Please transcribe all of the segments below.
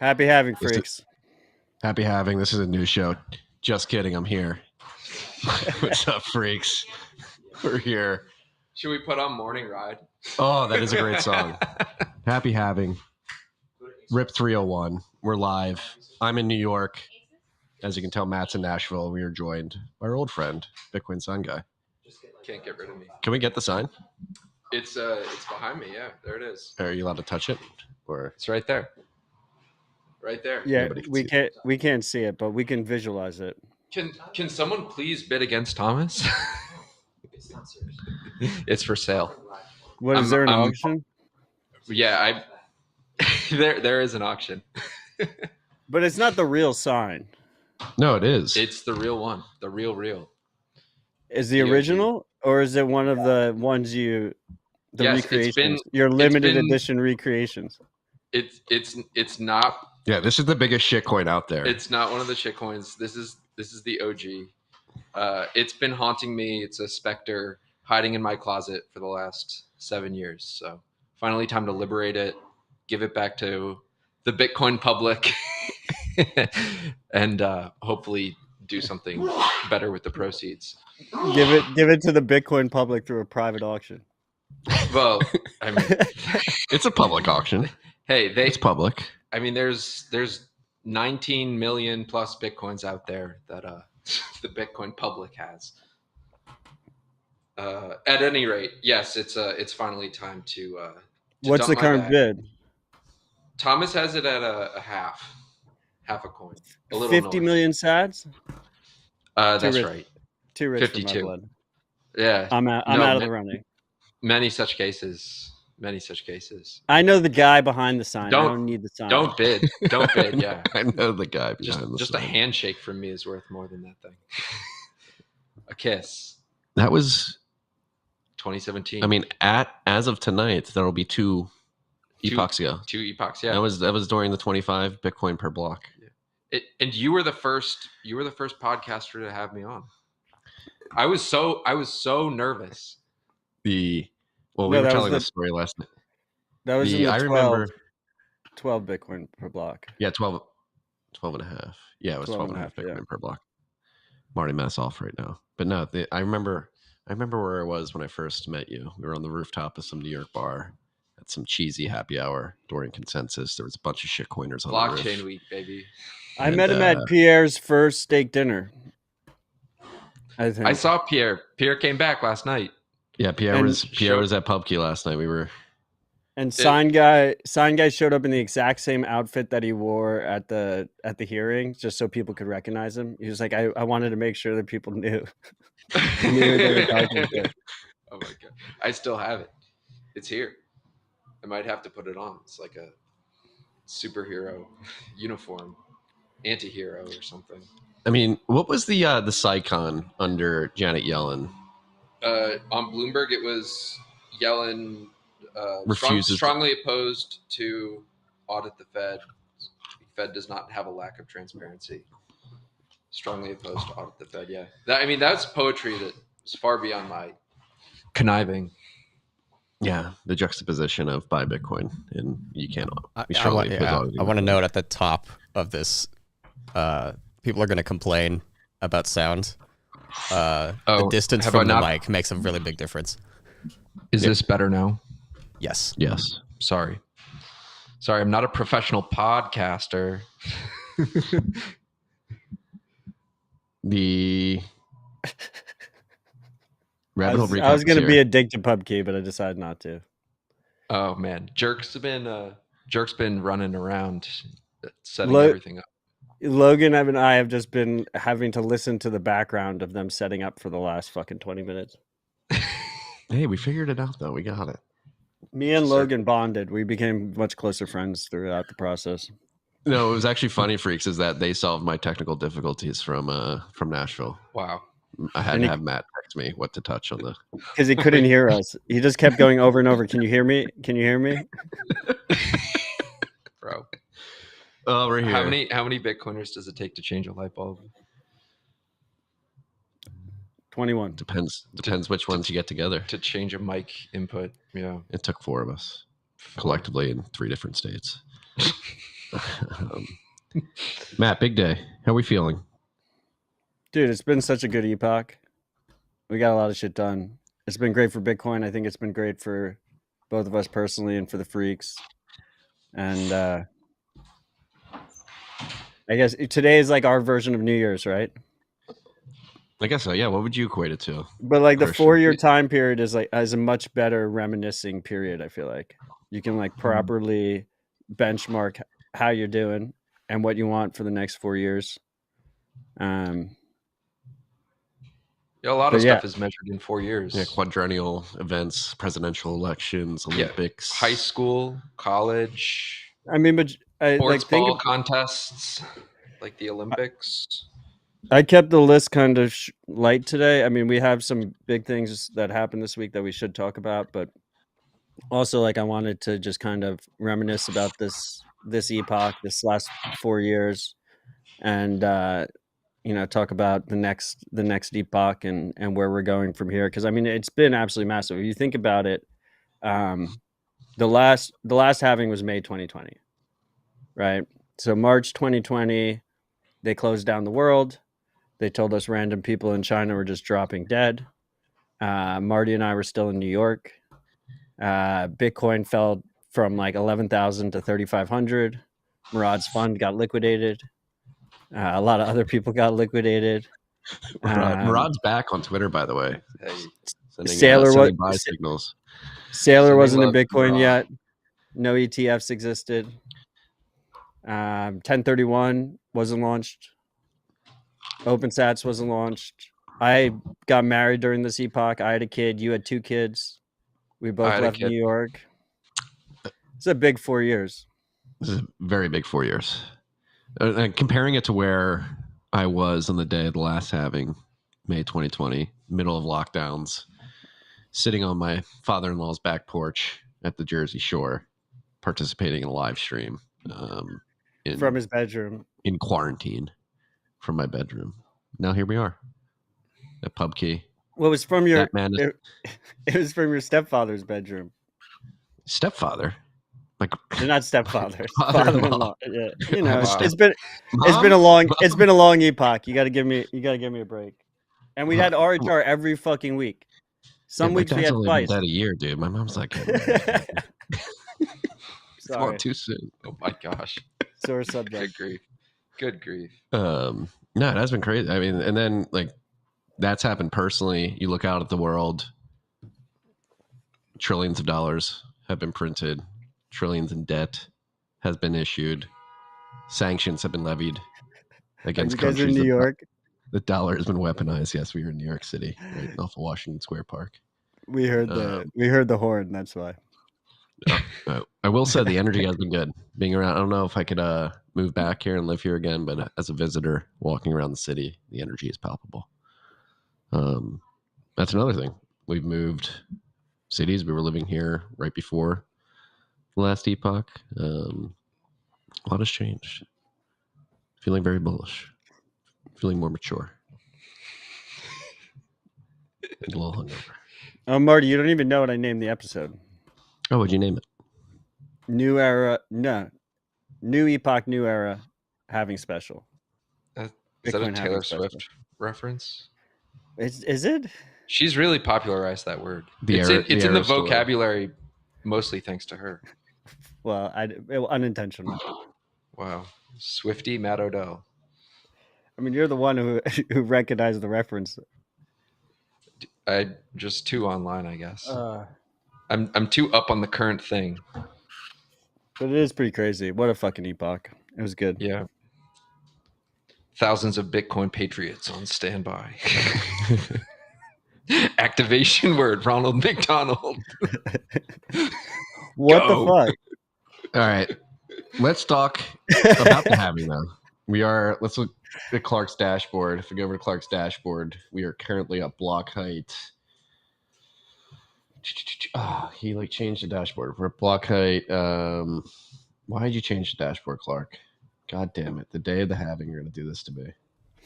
Happy having, freaks. Happy having. This is a new show. Just kidding. I'm here. What's up, freaks? We're here. Should we put on Morning Ride? Oh, that is a great song. Happy having. Rip 301. We're live. I'm in New York. As you can tell, Matt's in Nashville. We are joined by our old friend, Bitcoin Sign Guy. Can't get rid of me. Can we get the sign? It's behind me. Yeah, there it is. Are you allowed to touch it? Or it's right there. Right there. Yeah, we can't see it, but we can visualize it. Can someone please bid against Thomas? It's for sale. What is there an auction? Yeah, there is an auction. But it's not the real sign. No, it is. It's the real one. The real. Is the original, or is it one of the ones recreations? Your limited edition recreations. It's not. Yeah, this is the biggest shitcoin out there. It's not one of the shitcoins. This is the OG. It's been haunting me. It's a specter hiding in my closet for the last 7 years. So finally, time to liberate it, give it back to the Bitcoin public, and hopefully do something better with the proceeds. Give it to the Bitcoin public through a private auction. Well, I mean, it's a public auction. Hey, it's public. I mean, there's 19 million plus Bitcoins out there that the Bitcoin public has. At any rate, yes, it's finally time to what's the current bid? Thomas has it at a half a coin. A little 50 north. million sats? That's right. Too rich 52. For my blood. Yeah. I'm out of the running. Many such cases. I know the guy behind the sign. I don't need the sign. Don't bid. Yeah. I know the guy behind the sign. Just a handshake from me is worth more than that thing. A kiss. That was 2017. I mean, as of tonight, there will be two epochs ago. 2 epochs, yeah. That was during the 25 Bitcoin per block. And you were the first podcaster to have me on. I was so nervous. We were telling the story last night. That was I remember 12 Bitcoin per block. Yeah, 12 and a half. Yeah, it was 12 and a half Bitcoin per block. Marty mess off right now. But no, I remember where I was when I first met you. We were on the rooftop of some New York bar at some cheesy happy hour during Consensus. There was a bunch of shitcoiners on the roof. Blockchain week, baby. I met him at Pierre's first steak dinner. I think. I saw Pierre. Pierre came back last night. Yeah, Pierre was at PubKey last night. And Sign Guy showed up in the exact same outfit that he wore at the hearing, just so people could recognize him. He was like, I wanted to make sure that people knew. Knew they were talking to. Oh my god. I still have it. It's here. I might have to put it on. It's like a superhero uniform, anti-hero or something. I mean, what was the SciCon under Janet Yellen? On Bloomberg, it was Yellen refuses strongly opposed to audit the Fed. The Fed does not have a lack of transparency. Strongly opposed to audit the Fed. Yeah, that's poetry that is far beyond my conniving. Yeah, the juxtaposition of buy Bitcoin and you can't. I want to note at the top of this, people are going to complain about sound. The distance from the mic makes a really big difference. Is this better now? Yes. Sorry, I'm not a professional podcaster. The I was going to be addicted to PubKey, but I decided not to. Oh man, Jerk's been running around setting everything up. Logan and I have just been having to listen to the background of them setting up for the last fucking 20 minutes. Hey, we figured it out though. We got it. Me and Logan bonded. We became much closer friends throughout the process. No, it was actually funny, freaks, is that they solved my technical difficulties from Nashville. Wow. I had to have Matt text me what to touch on the because he couldn't hear us. He just kept going over and over. Can you hear me? Bro. Oh, we're here. How many Bitcoiners does it take to change a light bulb? 21. Depends which ones you get together. To change a mic input. Yeah. It took 4 of us collectively in 3 different states. Matt, big day. How are we feeling? Dude, it's been such a good epoch. We got a lot of shit done. It's been great for Bitcoin. I think it's been great for both of us personally and for the freaks. And I guess today is like our version of New Year's, right? I guess so. Yeah. What would you equate it to? But like the 4-year time period is a much better reminiscing period. I feel like you can like properly benchmark how you're doing and what you want for the next 4 years. Yeah, a lot of stuff is measured in 4 years. Yeah, quadrennial events, presidential elections, Olympics, high school, college. I mean, but sports ball contests, like the Olympics. I kept the list kind of light today. I mean, we have some big things that happened this week that we should talk about, but also like I wanted to just kind of reminisce about this epoch, this last 4 years, and talk about the next epoch and where we're going from here. Because I mean, it's been absolutely massive. If you think about it, the last halving was May 2020, right? So March 2020, they closed down the world. They told us random people in China were just dropping dead. Marty and I were still in New York. Bitcoin fell from like 11,000 to 3,500. Murad's fund got liquidated. A lot of other people got liquidated. Murad's back on Twitter, by the way. Sailor buy signals. Sailor wasn't in Bitcoin yet. No ETFs existed. 1031 wasn't launched. OpenSats wasn't launched. I got married during this epoch. I had a kid. You had 2 kids. We both left New York. It's a big 4 years. This is a very big 4 years. Comparing it to where I was on the day of the last halving, May 2020, middle of lockdowns, sitting on my father-in-law's back porch at the Jersey Shore, participating in a live stream. From his bedroom. In quarantine. From my bedroom. Now here we are. A pub key. Well, it was from your it was from your stepfather's bedroom. Stepfather? Like they're not stepfather. Father-in-law. Yeah. You know, it's been a long epoch. You gotta give me a break. And we had RHR every fucking week. Some weeks we had twice. That a year, dude. My mom's like sorry. Too soon. Oh my gosh. Sore subject. Good grief. No, it has been crazy. I mean, and then like that's happened personally. You look out at the world, trillions of dollars have been printed, trillions in debt has been issued, sanctions have been levied against countries. In New York? The dollar has been weaponized. Yes, we were in New York City, right off of Washington Square Park. We heard the horn. That's why. I will say the energy has been good. Being around, I don't know if I could move back here and live here again, but as a visitor walking around the city, the energy is palpable. That's another thing. We've moved cities. We were living here right before the last epoch. A lot has changed. Feeling very bullish. Feeling more mature. A little hungover. Oh, Marty, you don't even know what I named the episode. Oh, what'd you name it? New epoch, new era, halving special. Is that a Taylor Swift reference? Is it? She's really popularized that word. It's in the vocabulary, mostly thanks to her. Well, unintentional. Wow, Swiftie Matt Odell. I mean, you're the one who recognized the reference. I just too online, I guess. I'm too up on the current thing. But it is pretty crazy. What a fucking epoch. It was good. Yeah. Thousands of Bitcoin patriots on standby. Activation word, Ronald McDonald. What the fuck? All right. Let's talk about the halving though. Let's look at Clark's dashboard. If we go over to Clark's dashboard, we are currently at block height. He changed the dashboard. We're at block height. Why did you change the dashboard, Clark? God damn it. The day of the halving, you're going to do this to me.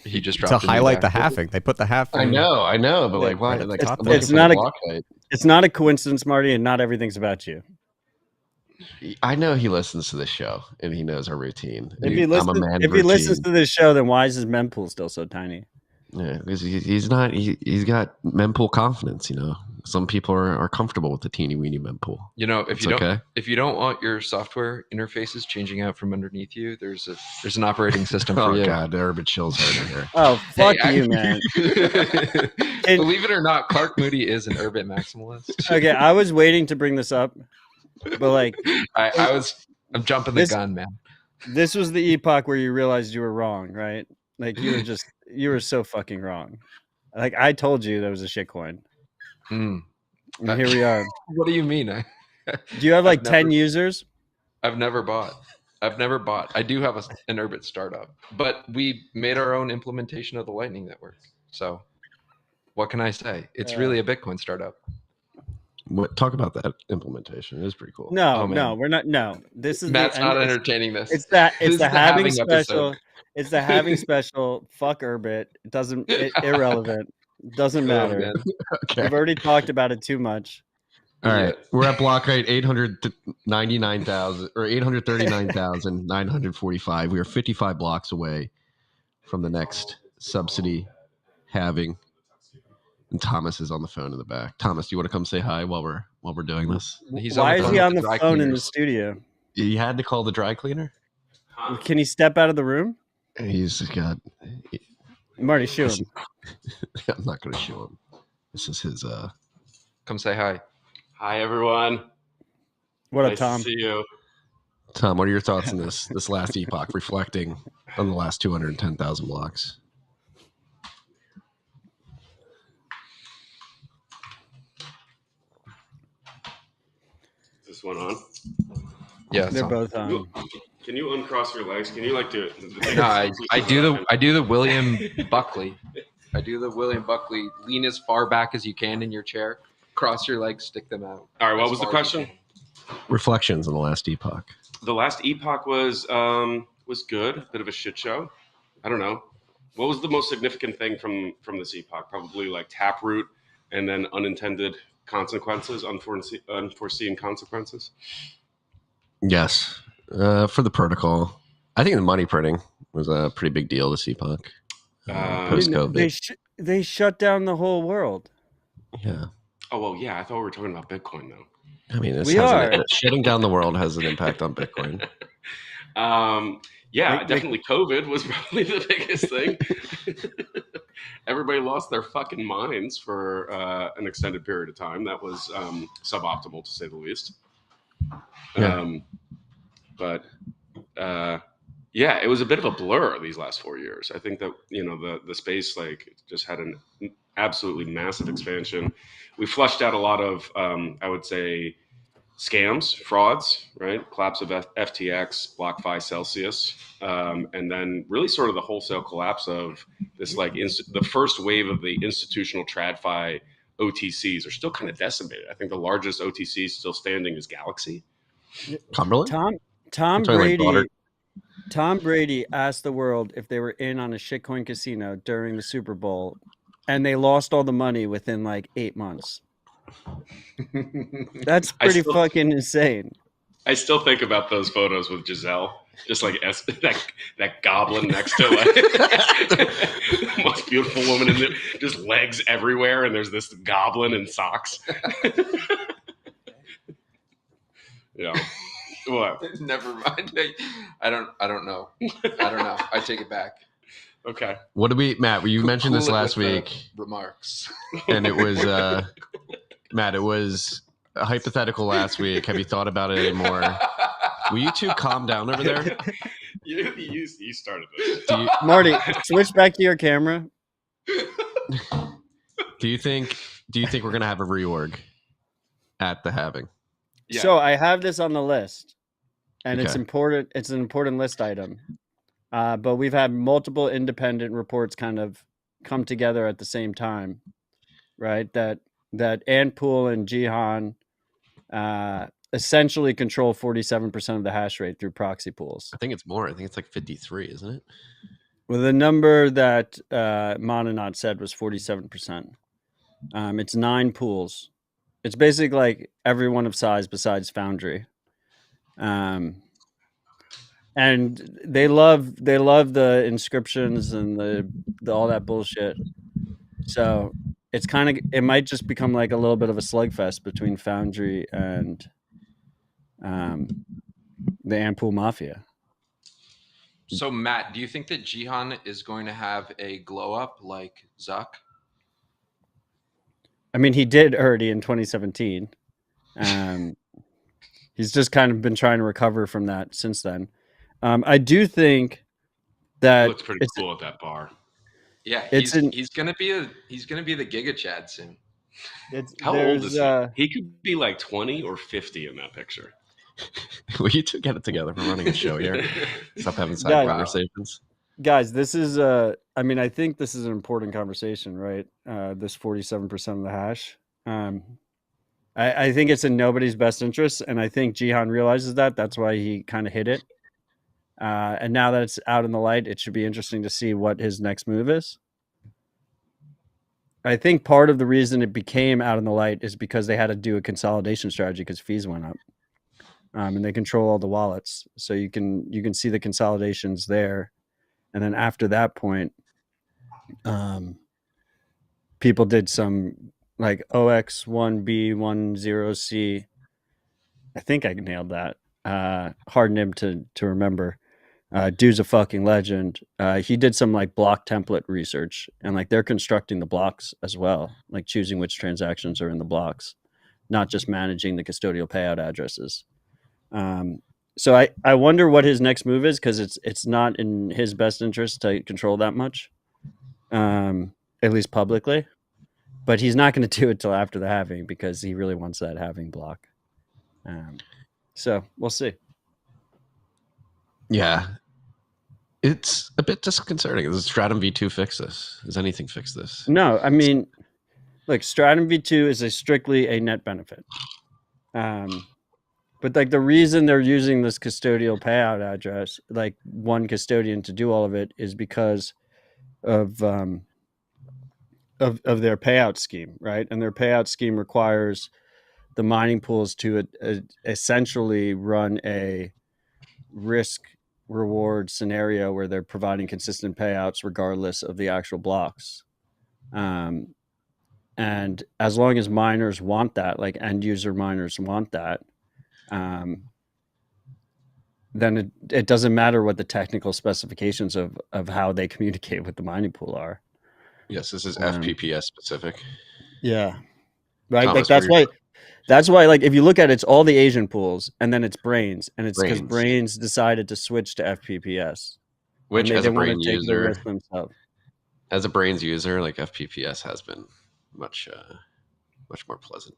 He just dropped to highlight the halving. They put the halving. I know, but like, why? Like, it's not a coincidence, Marty, and not everything's about you. I know he listens to this show and he knows our routine. If he listens to this show, then why is his mempool still so tiny? Yeah, because he's he's got mempool confidence. Some people are comfortable with the teeny weeny mempool. If you don't want your software interfaces changing out from underneath you, there's an operating system for you. Oh God, the urban chills right in here. Oh fuck you, man! Believe it or not, Clark Moody is an urban maximalist. Okay, I was waiting to bring this up, but like, I'm jumping the gun, man. This was the epoch where you realized you were wrong, right? Like you were so fucking wrong. Like I told you that was a shitcoin. And here we are. What do you mean? Do you have like 10 users? I've never bought. I do have an Urbit startup, but we made our own implementation of the Lightning Network. So what can I say? It's really a Bitcoin startup. Talk about that implementation. It is pretty cool. No, we're not. No, this is Matt's not entertaining this. It's the Halving special. Episode. It's the Halving special. Fuck Urbit. It doesn't. Irrelevant. Doesn't matter. Okay. We've already talked about it too much. All right, we're at block height 899,000 or 839,945. We are 55 blocks away from the next subsidy halving. And Thomas is on the phone in the back. Thomas, do you want to come say hi while we're doing this? Why is he on the phone in the studio? You had to call the dry cleaner? Can he step out of the room? He's got Marty, shoo him. I'm not going to show him. This is his. Come say hi. Hi, everyone. What up, nice Tom? To see you. Tom, what are your thoughts on this last epoch, reflecting on the last 210,000 blocks? Is this one on? Yeah, they're both on. Can you uncross your legs? Can you like do it? No, I do the William Buckley. I do the William Buckley. Lean as far back as you can in your chair. Cross your legs, stick them out. All right. What was the question? Reflections on the last epoch. The last epoch was good. A bit of a shit show. I don't know. What was the most significant thing from this epoch? Probably like Taproot, and then unintended consequences, unforeseen consequences. Yes. For the protocol, I think the money printing was a pretty big deal this epoch. Post-COVID. They shut down the whole world. Yeah. Oh, well, yeah. I thought we were talking about Bitcoin, though. I mean, shutting down the world has an impact on Bitcoin. Yeah, definitely COVID was probably the biggest thing. Everybody lost their fucking minds for an extended period of time. That was suboptimal, to say the least. Yeah. Yeah, it was a bit of a blur these last 4 years. I think that, the space just had an absolutely massive expansion. We flushed out a lot of, I would say, scams, frauds, right? Collapse of FTX, BlockFi, Celsius, and then really sort of the wholesale collapse of this, the first wave of the institutional TradFi OTCs are still kind of decimated. I think the largest OTC still standing is Galaxy. Cumberland? Tom Brady asked the world if they were in on a shitcoin casino during the Super Bowl, and they lost all the money within 8 months. That's pretty fucking insane. I still think about those photos with Giselle, just that goblin next to the most beautiful woman in there, just legs everywhere, and there's this goblin in socks. Yeah. What? Never mind. I don't know. I take it back. Okay. What did Matt? You mentioned this last week. Remarks. And it was Matt. It was a hypothetical last week. Have you thought about it anymore? Will you two calm down over there? You started this. Marty, switch back to your camera. Do you think we're gonna have a reorg at the halving? Yeah. So I have this on the list, and it's important. It's an important list item. But we've had multiple independent reports kind of come together at the same time, right? That Antpool and Jihan essentially control 47% of the hash rate through proxy pools. I think it's more. I think it's 53, isn't it? Well, the number that Mononot said was 47%. It's 9 pools. It's basically everyone of size besides Foundry. And they love the inscriptions and the all that bullshit. So it might just become like a little bit of a slugfest between Foundry and the Ampool Mafia. So Matt, do you think that Jihan is going to have a glow up like Zuck? I mean, he did already in 2017. He's just kind of been trying to recover from that since then. I do think that he looks pretty cool at that bar. Yeah, he's gonna be the Giga Chad soon. How old is he? He could be like 20 or 50 in that picture. Will you two get it together? We're running a show here. Stop having side conversations. Guys, this is I mean, I think this is an important conversation, right? This 47% of the hash. I think it's in nobody's best interest, and I think Jihan realizes that. That's why he kind of hit it. And now that it's out in the light, it should be interesting to see what his next move is. I think part of the reason it became out in the light is because they had to do a consolidation strategy because fees went up. And they control all the wallets. So you can see the consolidations there. And then after that point, people did some like OX1B10C. I think I nailed that. Hard nib to remember. Dude's a fucking legend. He did some like block template research, and like they're constructing the blocks as well, like choosing which transactions are in the blocks, not just managing the custodial payout addresses. So I wonder what his next move is, because it's not in his best interest to control that much, at least publicly. But he's not going to do it till after the halving because he really wants that halving block. So we'll see. Yeah. It's a bit disconcerting. Does Stratum V2 fix this? Does anything fix this? No, I mean, look, Stratum V2 is strictly a net benefit. But like the reason they're using this custodial payout address, like one custodian to do all of it, is because of their payout scheme, right? And their payout scheme requires the mining pools to essentially run a risk reward scenario where they're providing consistent payouts regardless of the actual blocks. And as long as miners want that, like end user miners want that, then it doesn't matter what the technical specifications of how they communicate with the mining pool are. Yes, this is FPPS specific. Yeah. Right. Thomas, like that's why, like, if you look at it, it's all the Asian pools, and then it's Brains, and it's because Brains decided to switch to FPPS, which as a Brain user, as a Brains user, like FPPS has been much more pleasant.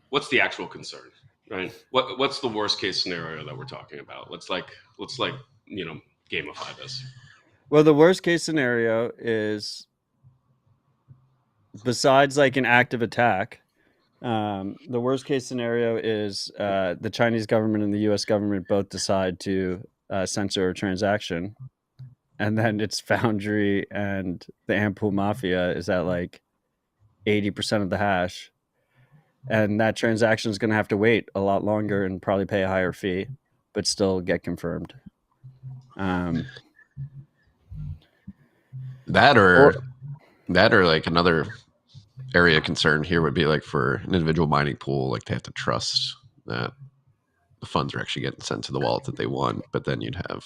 What's the actual concern, right? What's the worst case scenario that we're talking about? Let's gamify this. Well, the worst case scenario is, besides like an active attack, the worst case scenario is the Chinese government and the U.S. government both decide to censor a transaction, and then it's Foundry and the Ampool Mafia is at like 80% of the hash, and that transaction is going to have to wait a lot longer and probably pay a higher fee, but still get confirmed. That or like another area of concern here would be like for an individual mining pool, like they have to trust that the funds are actually getting sent to the wallet that they want, but then you'd have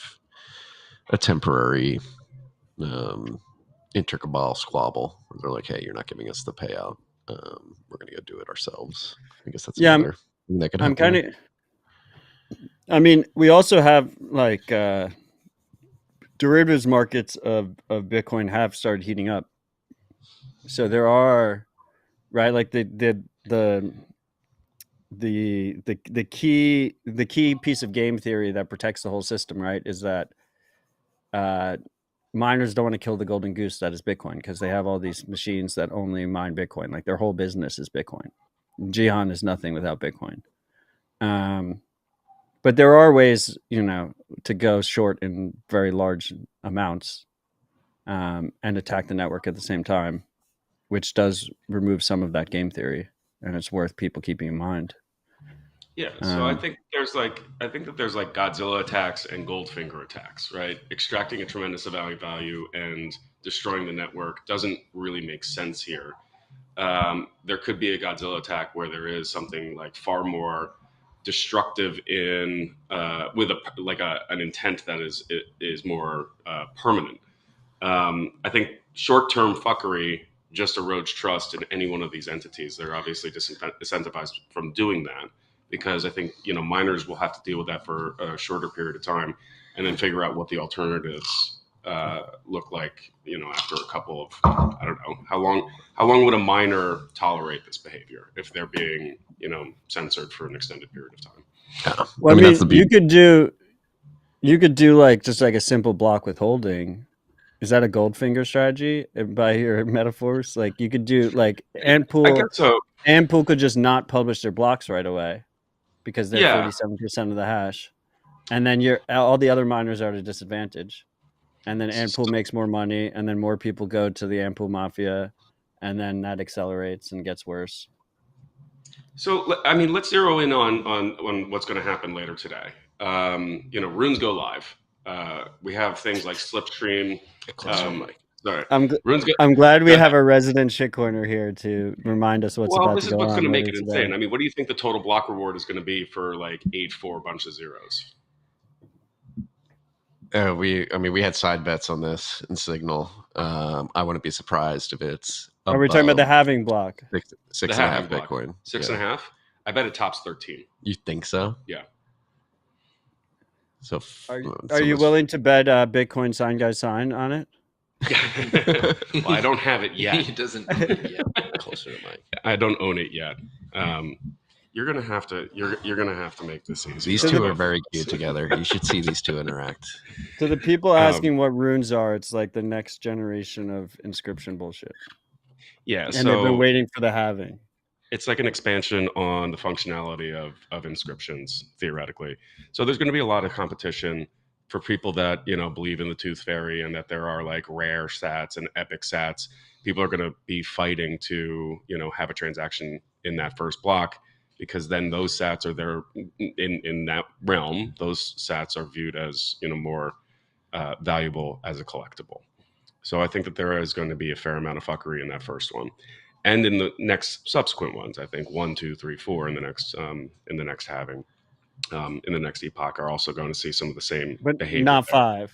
a temporary intercabal squabble where they're like, hey, you're not giving us the payout. We're going to go do it ourselves. I guess that's another thing that could happen. I mean, we also have like derivatives markets of Bitcoin have started heating up. So there are, right, like the key piece of game theory that protects the whole system, right, is that miners don't want to kill the golden goose that is Bitcoin, because they have all these machines that only mine Bitcoin. Like their whole business is Bitcoin. Jihan is nothing without Bitcoin. But there are ways, to go short in very large amounts and attack the network at the same time, which does remove some of that game theory, and it's worth people keeping in mind. Yeah, so I think that there's like Godzilla attacks and Goldfinger attacks, right? Extracting a tremendous amount of value and destroying the network doesn't really make sense here. There could be a Godzilla attack where there is something like far more destructive in with an intent that is more permanent. I think short-term fuckery just erodes trust in any one of these entities. They're obviously disincentivized from doing that because I think miners will have to deal with that for a shorter period of time, and then figure out what the alternatives look like. After a couple of, I don't know how long would a miner tolerate this behavior if they're being censored for an extended period of time. Yeah. Well, I mean, you could do like just like a simple block withholding. Is that a Goldfinger strategy by your metaphors? Like you could do like Antpool. I guess so. Antpool could just not publish their blocks right away because they're 37% of the hash, and then all the other miners are at a disadvantage. And then Antpool makes more money, and then more people go to the Antpool mafia, and then that accelerates and gets worse. So, I mean, let's zero in on what's going to happen later today. Runes go live. We have things like Slipstream. Sorry. I'm glad we have a resident shitcoiner here to remind us what's about to go on. Well, this is what's going to make it insane. I mean, what do you think the total block reward is going to be for like 8-4 bunch of zeros? We had side bets on this in Signal. I wouldn't be surprised if it's. Are we talking about the halving block? 6.5 Bitcoin. 6.5. I bet it tops 13. You think so? Yeah. So are you willing to bet Bitcoin sign guy sign on it? Well, I don't have it yet. He doesn't own it yet. Closer to Mike. I don't own it yet. You're gonna have to make this easy. These two are very cute together. You should see these two interact. To the people asking what runes are, it's like the next generation of inscription bullshit. Yeah, and they've been waiting for the halving. It's like an expansion on the functionality of inscriptions, theoretically. So there's going to be a lot of competition for people that believe in the Tooth Fairy and that there are like rare sats and epic sats. People are going to be fighting to have a transaction in that first block, because then those sats are there in that realm. Those sats are viewed as more valuable as a collectible. So I think that there is going to be a fair amount of fuckery in that first one, and in the next subsequent ones. I think 1, 2, 3, 4 in the next halving, in the next epoch are also going to see some of the same behavior. Not 5,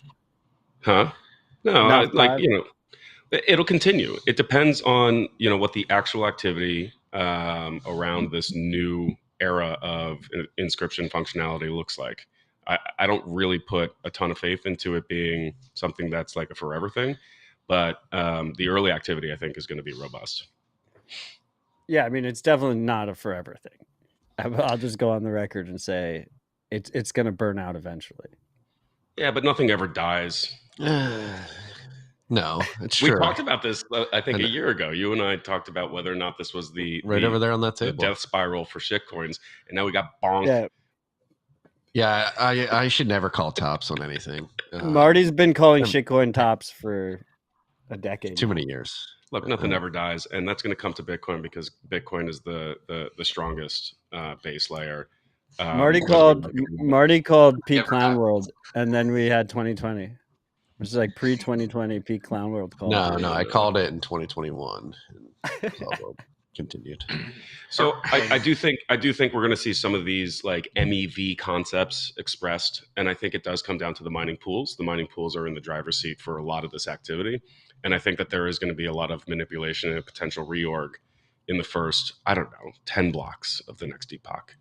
huh? No, it'll continue. It depends on what the actual activity around this new era of inscription functionality looks like. I don't really put a ton of faith into it being something that's like a forever thing, but the early activity I think is going to be robust. Yeah, I mean, it's definitely not a forever thing. I'll just go on the record and say it's going to burn out eventually. Yeah, but nothing ever dies. No, it's true. We talked about this, I think, a year ago. You and I talked about whether or not this was over there on that table, the death spiral for shitcoins, and now we got bonked. Yeah, I should never call tops on anything. Marty's been calling shitcoin tops for a decade. Too many years. Look, nothing ever dies, and that's going to come to Bitcoin because Bitcoin is the strongest base layer. Marty called peak clown world, and then we had 2020. Which is like pre-2020 peak clown world call. No, I called it in 2021. And continued. So I do think we're going to see some of these like MEV concepts expressed, and I think it does come down to the mining pools. The mining pools are in the driver's seat for a lot of this activity, and I think that there is going to be a lot of manipulation and potential reorg in the first, 10 blocks of the next epoch.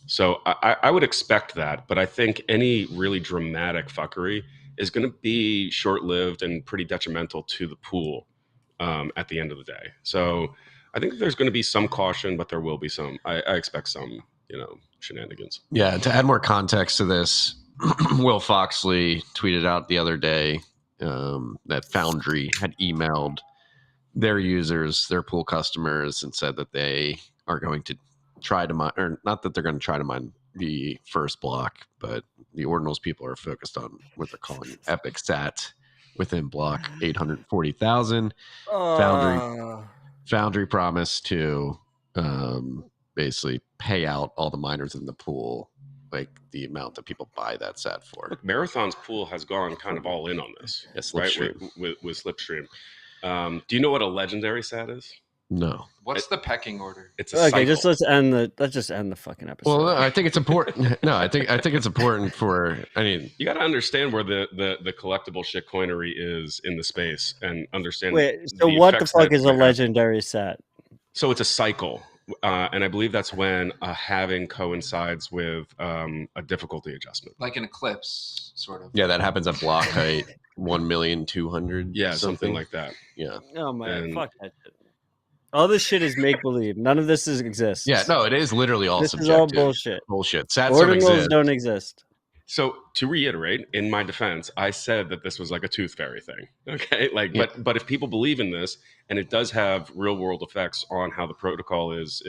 So I would expect that, but I think any really dramatic fuckery is going to be short-lived and pretty detrimental to the pool at the end of the day. So I think there's going to be some caution, but there will be some. I expect some, shenanigans. Yeah. To add more context to this, Will Foxley tweeted out the other day that Foundry had emailed their users, their pool customers, and said that they are going to try to mine, or not that they're going to try to mine the first block, but the Ordinals people are focused on what they're calling epic sat within block 840,000. Foundry promised to basically pay out all the miners in the pool, like the amount that people buy that sat for. Look, Marathon's pool has gone kind of all in on this, right? With Slipstream. Do you know what a legendary sat is? No. What's the pecking order? It's a cycle. Let's just end the fucking episode. Well, I think it's important. No, I think it's important for. I mean, you got to understand where the collectible shitcoinery is in the space and understand. Wait, so what the fuck is a legendary set? So it's a cycle, and I believe that's when a halving coincides with a difficulty adjustment, like an eclipse, sort of. Yeah, that happens at block height 1,200,000. Yeah, something like that. Yeah. Oh my, fuck that shit. All this shit is make believe. None of this exists. Yeah, no, it is literally all subjective. This is all bullshit. Bullshit. Sats Ordinals don't exist. So to reiterate, in my defense, I said that this was like a tooth fairy thing. Okay, like, yeah. but if people believe in this, and it does have real world effects on how the protocol is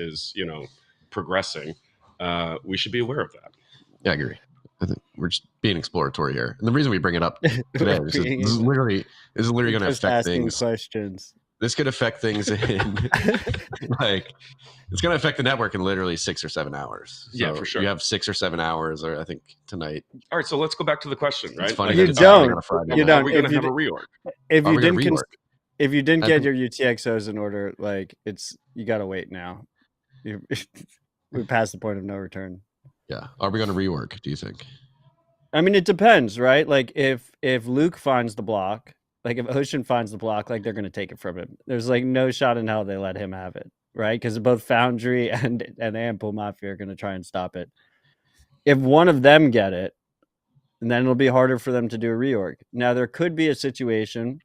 progressing, we should be aware of that. Yeah, I agree. I think we're just being exploratory here, and the reason we bring it up today is this is literally going to affect things. Questions. This could affect things in like it's going to affect the network in literally 6 or 7 hours. So yeah, for sure. You have 6 or 7 hours, or I think tonight. All right, so let's go back to the question, right? It's funny. You don't. You don't. Are we going to have a reorg? If you didn't get your UTXOs in order, like you got to wait now. We passed the point of no return. Yeah. Are we going to reorg? Do you think? I mean, it depends, right? Like if Luke finds the block. Like if Ocean finds the block, like they're going to take it from him. There's like no shot in hell they let him have it, right? Because both Foundry and Ampool Mafia are going to try and stop it. If one of them get it, and then it'll be harder for them to do a reorg. Now there could be a situation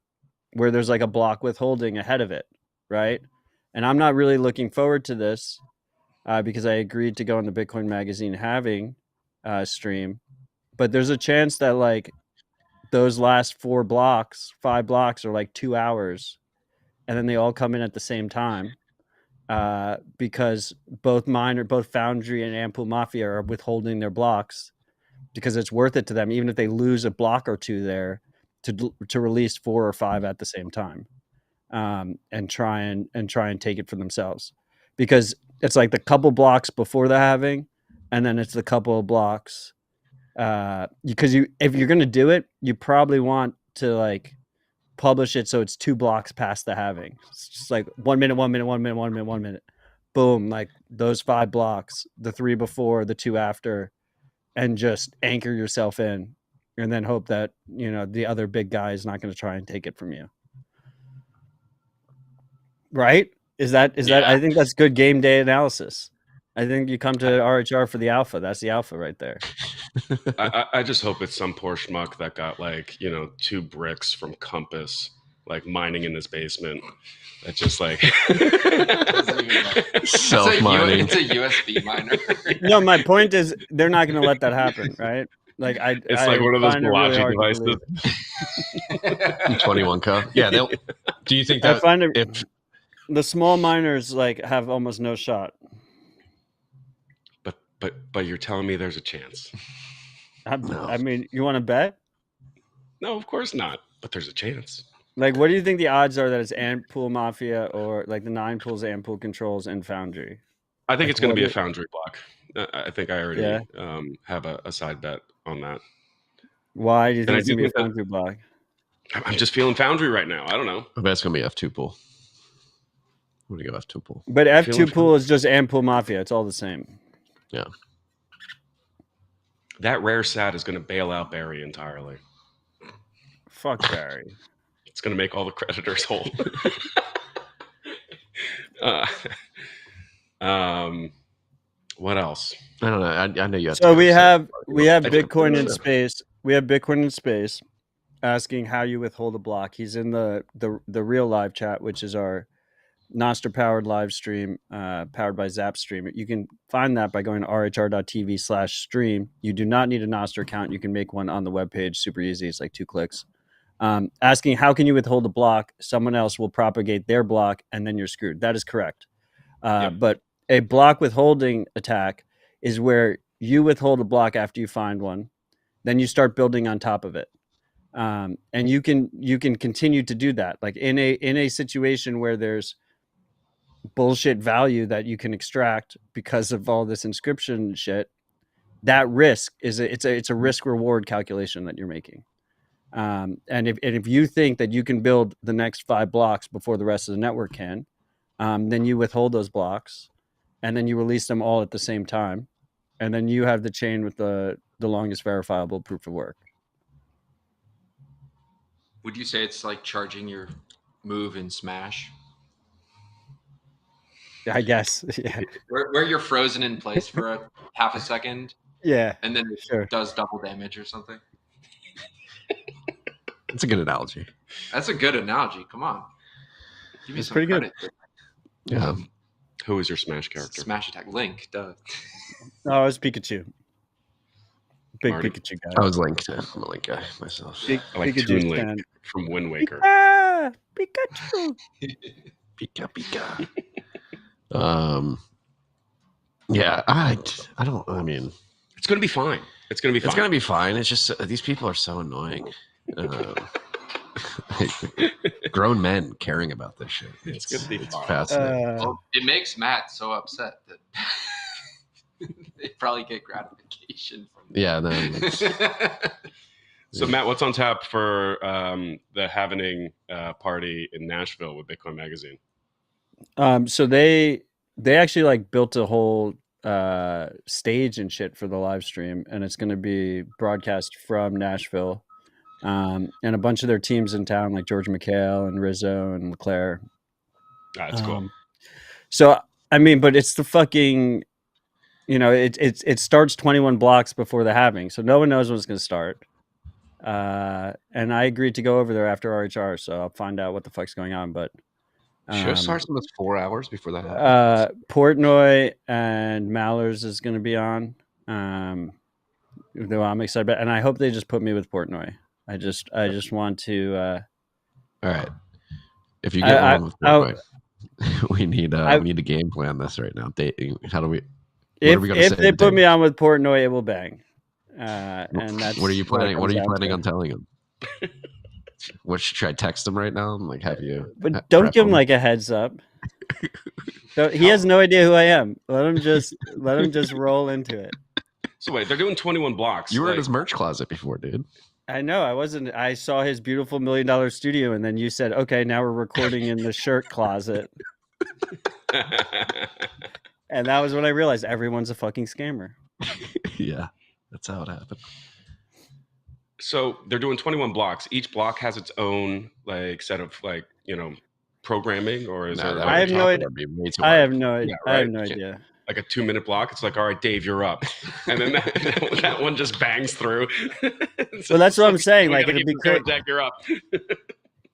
where there's like a block withholding ahead of it, right? And I'm not really looking forward to this because I agreed to go on the Bitcoin Magazine halving stream, but there's a chance that like those last 5 blocks are like 2 hours, and then they all come in at the same time because both Foundry and Ampool Mafia are withholding their blocks because it's worth it to them, even if they lose a block or two there, to release 4 or 5 at the same time, and try and take it for themselves, because it's like the couple blocks before the halving, and then it's the couple of blocks. Because if you're going to do it, you probably want to like publish it so it's 2 blocks past the halving. It's just like 1 minute, 1 minute, 1 minute, 1 minute, 1 minute. Boom, like those 5 blocks, the 3 before, the 2 after, and just anchor yourself in, and then hope that the other big guy is not going to try and take it from you. Right? Is that? I think that's good game day analysis. I think you come to RHR for the alpha. That's the alpha right there. I just hope it's some poor schmuck that got 2 bricks from Compass, like mining in his basement. That just like self-mining. It's a USB miner. No, my point is they're not going to let that happen, right? Like it's like one of those Balaji devices. 21K. Yeah, they'll. Do you think that I find if the small miners like have almost no shot? But you're telling me there's a chance. No. I mean, you want to bet? No, of course not. But there's a chance. Like, what do you think the odds are that it's Ampool Mafia or like the 9 pools, Ampool controls, and Foundry? I think it's going to be a Foundry block. I think I already have a side bet on that. Why do you think it's going to be a Foundry block? I'm just feeling Foundry right now. I don't know. I bet it's going to be F2 pool. I'm going to go F2 pool. But F2 pool is just Ampool Mafia. It's all the same. Yeah. That rare sat is going to bail out Barry entirely. Fuck Barry. It's going to make all the creditors whole. What else? I don't know. I know you have. So we have Bitcoin in space. We have Bitcoin in space asking how you withhold a block. He's in the real live chat, which is our Nostr powered live stream, powered by Zapstream. You can find that by going to rhr.tv/stream. You do not need a Nostr account. You can make one on the webpage. Super easy. It's like 2 clicks. Asking how can you withhold a block? Someone else will propagate their block and then you're screwed. That is correct. But a block withholding attack is where you withhold a block after you find one, then you start building on top of it. And you can continue to do that. Like in a situation where there's bullshit value that you can extract because of all this inscription shit, that risk is it's a risk reward calculation that you're making. And if you think that you can build the next 5 blocks before the rest of the network can, then you withhold those blocks, and then you release them all at the same time, and then you have the chain with the longest verifiable proof of work. Would you say it's like charging your move in Smash? I guess, yeah. Where you're frozen in place for half a second. Yeah. And then it does double damage or something. That's a good analogy. That's a good analogy. Come on. Give me some pretty credit. Good. Yeah. Who is your Smash character? Smash Attack. Link. Duh. No, it was Pikachu. Big Marty? Pikachu guy. I was Link. I'm a Link guy myself. I like Pikachu's Toon Link fan. from Wind Waker. Pikachu. Pika. Yeah, I don't. I mean, it's gonna be fine. It's gonna be fine. It's just these people are so annoying. Grown men caring about this shit. It's gonna be fine. Fascinating. Well, it makes Matt so upset that they probably get gratification from that. Yeah. Then. So Matt, what's on tap for the Halving party in Nashville with Bitcoin Magazine? So they actually like built a whole stage and shit for the live stream, and it's going to be broadcast from Nashville, and a bunch of their teams in town like George McHale and Rizzo and LeClaire. That's cool. So I mean, but it's the fucking, it starts 21 blocks before the halving, so no one knows when it's going to start. And I agreed to go over there after RHR, so I'll find out what the fuck's going on. But Show starts almost 4 hours before that happens. Portnoy and Mallers is going to be on. Though I'm excited about, and I hope they just put me with Portnoy. I just want to. All right, if you get one with Portnoy, we need to game plan this right now. How do we? If they put me on with Portnoy, it will bang. And that's what are you planning? What are you planning on telling him? What should I text him right now? Like, have you? But don't give him like a heads up. He has no idea who I am. Let him just roll into it. So wait, they're doing 21 blocks. You were in his merch closet before, dude. I know. I wasn't. I saw his beautiful $1 million studio, and then you said, "Okay, now we're recording in the shirt closet." And that was when I realized everyone's a fucking scammer. Yeah, that's how it happened. So they're doing 21 blocks. Each block has its own like set of like, programming, or is there? I have no idea. I have no idea. I have no idea. Like a 2-minute block. It's like, all right, Dave, you're up, and then that one just bangs through. So that's what I'm saying. Like, it'd be great. Deck, you're up.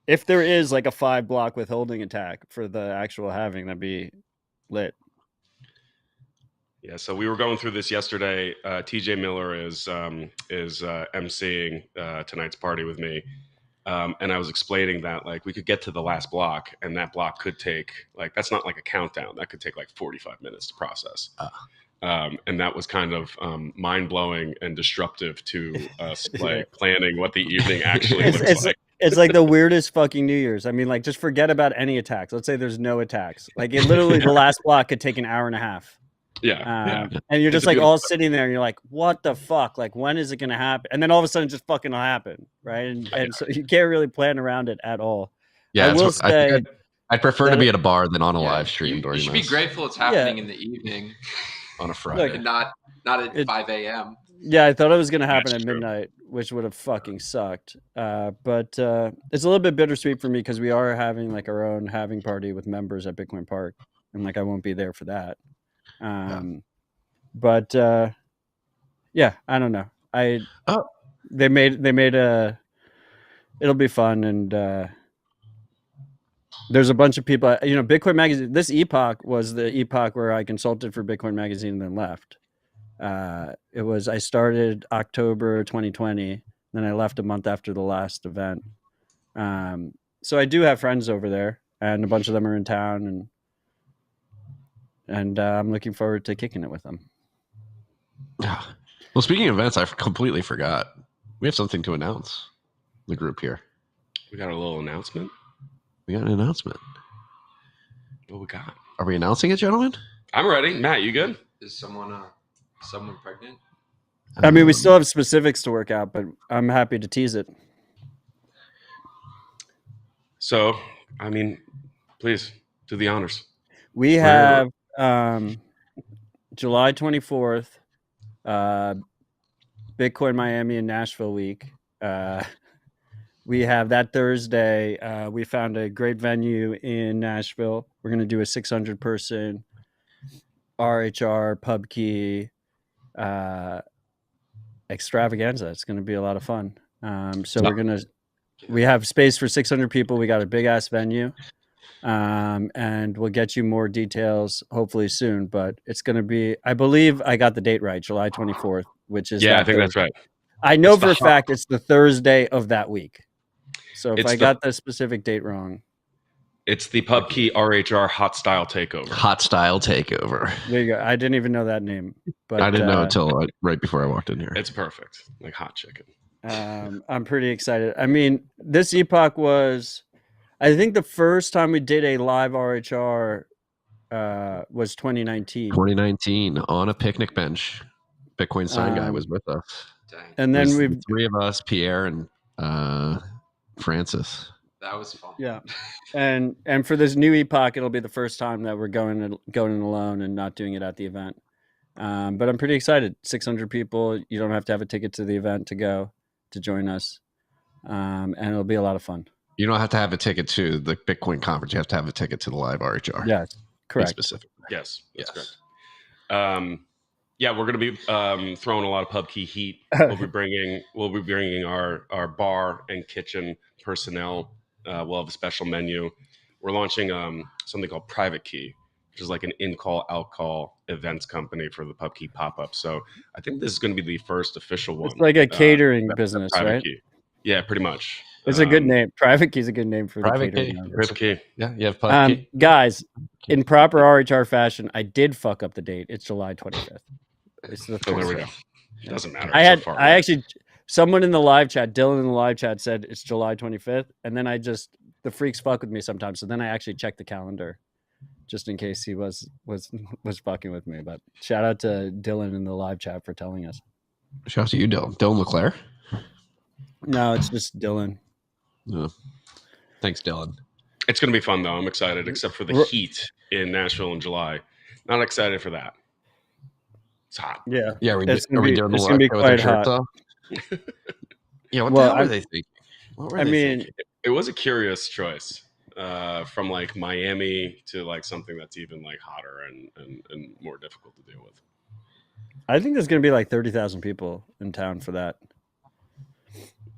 If there is like a 5-block withholding attack for the actual halving, that'd be lit. Yeah, so we were going through this yesterday. TJ Miller is emceeing tonight's party with me, and I was explaining that like we could get to the last block, and that block could take that's not like a countdown. That could take like 45 minutes to process, and that was kind of mind blowing and disruptive to us like planning what the evening actually looks like. It's like the weirdest fucking New Year's. I mean, like just forget about any attacks. Let's say there's no attacks. Like it literally the last block could take an hour and a half. Yeah. And you're just like all sitting there and you're like, what the fuck? Like, when is it going to happen? And then all of a sudden, it just fucking will happen. Right. And so you can't really plan around it at all. Yeah. I'd prefer to be at a bar than on a live stream. You should be grateful it's happening in the evening on a Friday. Like, not at 5 a.m. Yeah. I thought it was going to happen at midnight, which would have fucking sucked. But it's a little bit bittersweet for me because we are having like our own halving party with members at Bitcoin Park. And like, I won't be there for that. But yeah, I don't know. They made it'll be fun, and there's a bunch of people. Bitcoin Magazine. This Epoch was the Epoch where I consulted for Bitcoin Magazine and then left. I started October 2020, then I left a month after the last event. So I do have friends over there, and a bunch of them are in town, and I'm looking forward to kicking it with them. Well, speaking of events, I completely forgot. We have something to announce. The group here. We got a little announcement. We got an announcement. What we got? Are we announcing it, gentlemen? I'm ready. Matt, you good? Is someone pregnant? I mean, we still have specifics to work out, but I'm happy to tease it. So, I mean, please do the honors. We have July 24th, Bitcoin Miami and Nashville week. We have that Thursday. We found a great venue in Nashville. We're going to do a 600-person RHR pub key extravaganza. It's going to be a lot of fun. So we have space for 600 people. We got a big ass venue. And we'll get you more details hopefully soon, but it's going to be, I believe I got the date right, July 24th, which is I think that's right. I know for a fact it's the Thursday of that week. So if I got the specific date wrong. It's the PubKey RHR Hot Style Takeover. Hot Style Takeover. There you go. I didn't even know that name. But I didn't know until right before I walked in here. It's perfect. Like hot chicken. I'm pretty excited. I mean, this Epoch was, I think the first time we did a live RHR was 2019. 2019 on a picnic bench. Bitcoin Sign Guy was with us. And then we've three of us, Pierre and Francis. That was fun. Yeah, and for this new Epoch, it'll be the first time that we're going in alone and not doing it at the event. But I'm pretty excited. 600 people. You don't have to have a ticket to the event to join us, and it'll be a lot of fun. You don't have to have a ticket to the Bitcoin conference. You have to have a ticket to the live RHR. Yes, correct. Specific. Yes, that's correct. Yeah, we're going to be throwing a lot of PubKey heat. We'll be bringing our bar and kitchen personnel. We'll have a special menu. We're launching something called Private Key, which is like an in-call, out-call events company for the PubKey pop-up. So I think this is going to be the first official one. It's like a catering business, right? Key. Yeah, pretty much. It's a good name. Private Key is a good name for Private the Key. catering. Private Key. Yeah, you have PubKey. Guys, in proper RHR fashion, I did fuck up the date. It's July 25th. It's the there we go. It doesn't matter. Someone in the live chat, Dylan in the live chat said it's July 25th. And then the freaks fuck with me sometimes. So then I actually checked the calendar just in case he was fucking with me. But shout out to Dylan in the live chat for telling us. Shout out to you, Dylan. Dylan LeClaire? No, it's just Dylan. Oh. Thanks, Dylan. It's going to be fun, though. I'm excited, except for the heat in Nashville in July. Not excited for that. It's hot. Yeah. Yeah, are we doing the it's going to be quite hot. Yeah, what the hell were they thinking? What were they thinking? It was a curious choice from like Miami to like something that's even like hotter and more difficult to deal with. I think there's going to be like 30,000 people in town for that.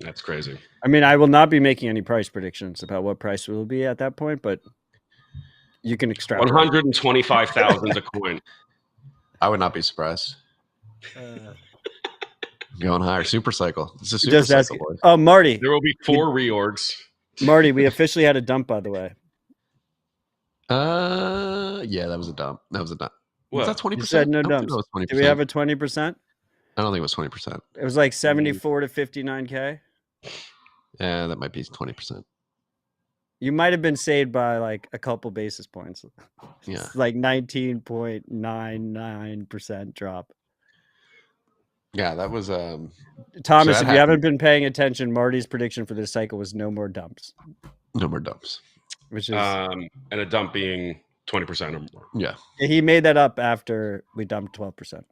That's crazy. I mean, I will not be making any price predictions about what price it will be at that point, but you can extrapolate. 125,000 a coin. I would not be surprised. Going higher. Super cycle. It's a super cycle. Oh, Marty. There will be 4 reorgs. Marty, we officially had a dump, by the way. Yeah, that was a dump. Was that 20%? You said no dumps. Did we have a 20%? I don't think it was 20%. It was like 74 to 59K. Yeah, that might be 20%. You might have been saved by like a couple basis points. Yeah. It's like 19.99% drop. Yeah, that was Thomas, if you haven't been paying attention, Marty's prediction for this cycle was no more dumps. No more dumps. Which is and a dump being 20% or more. Yeah. He made that up after we dumped 12%.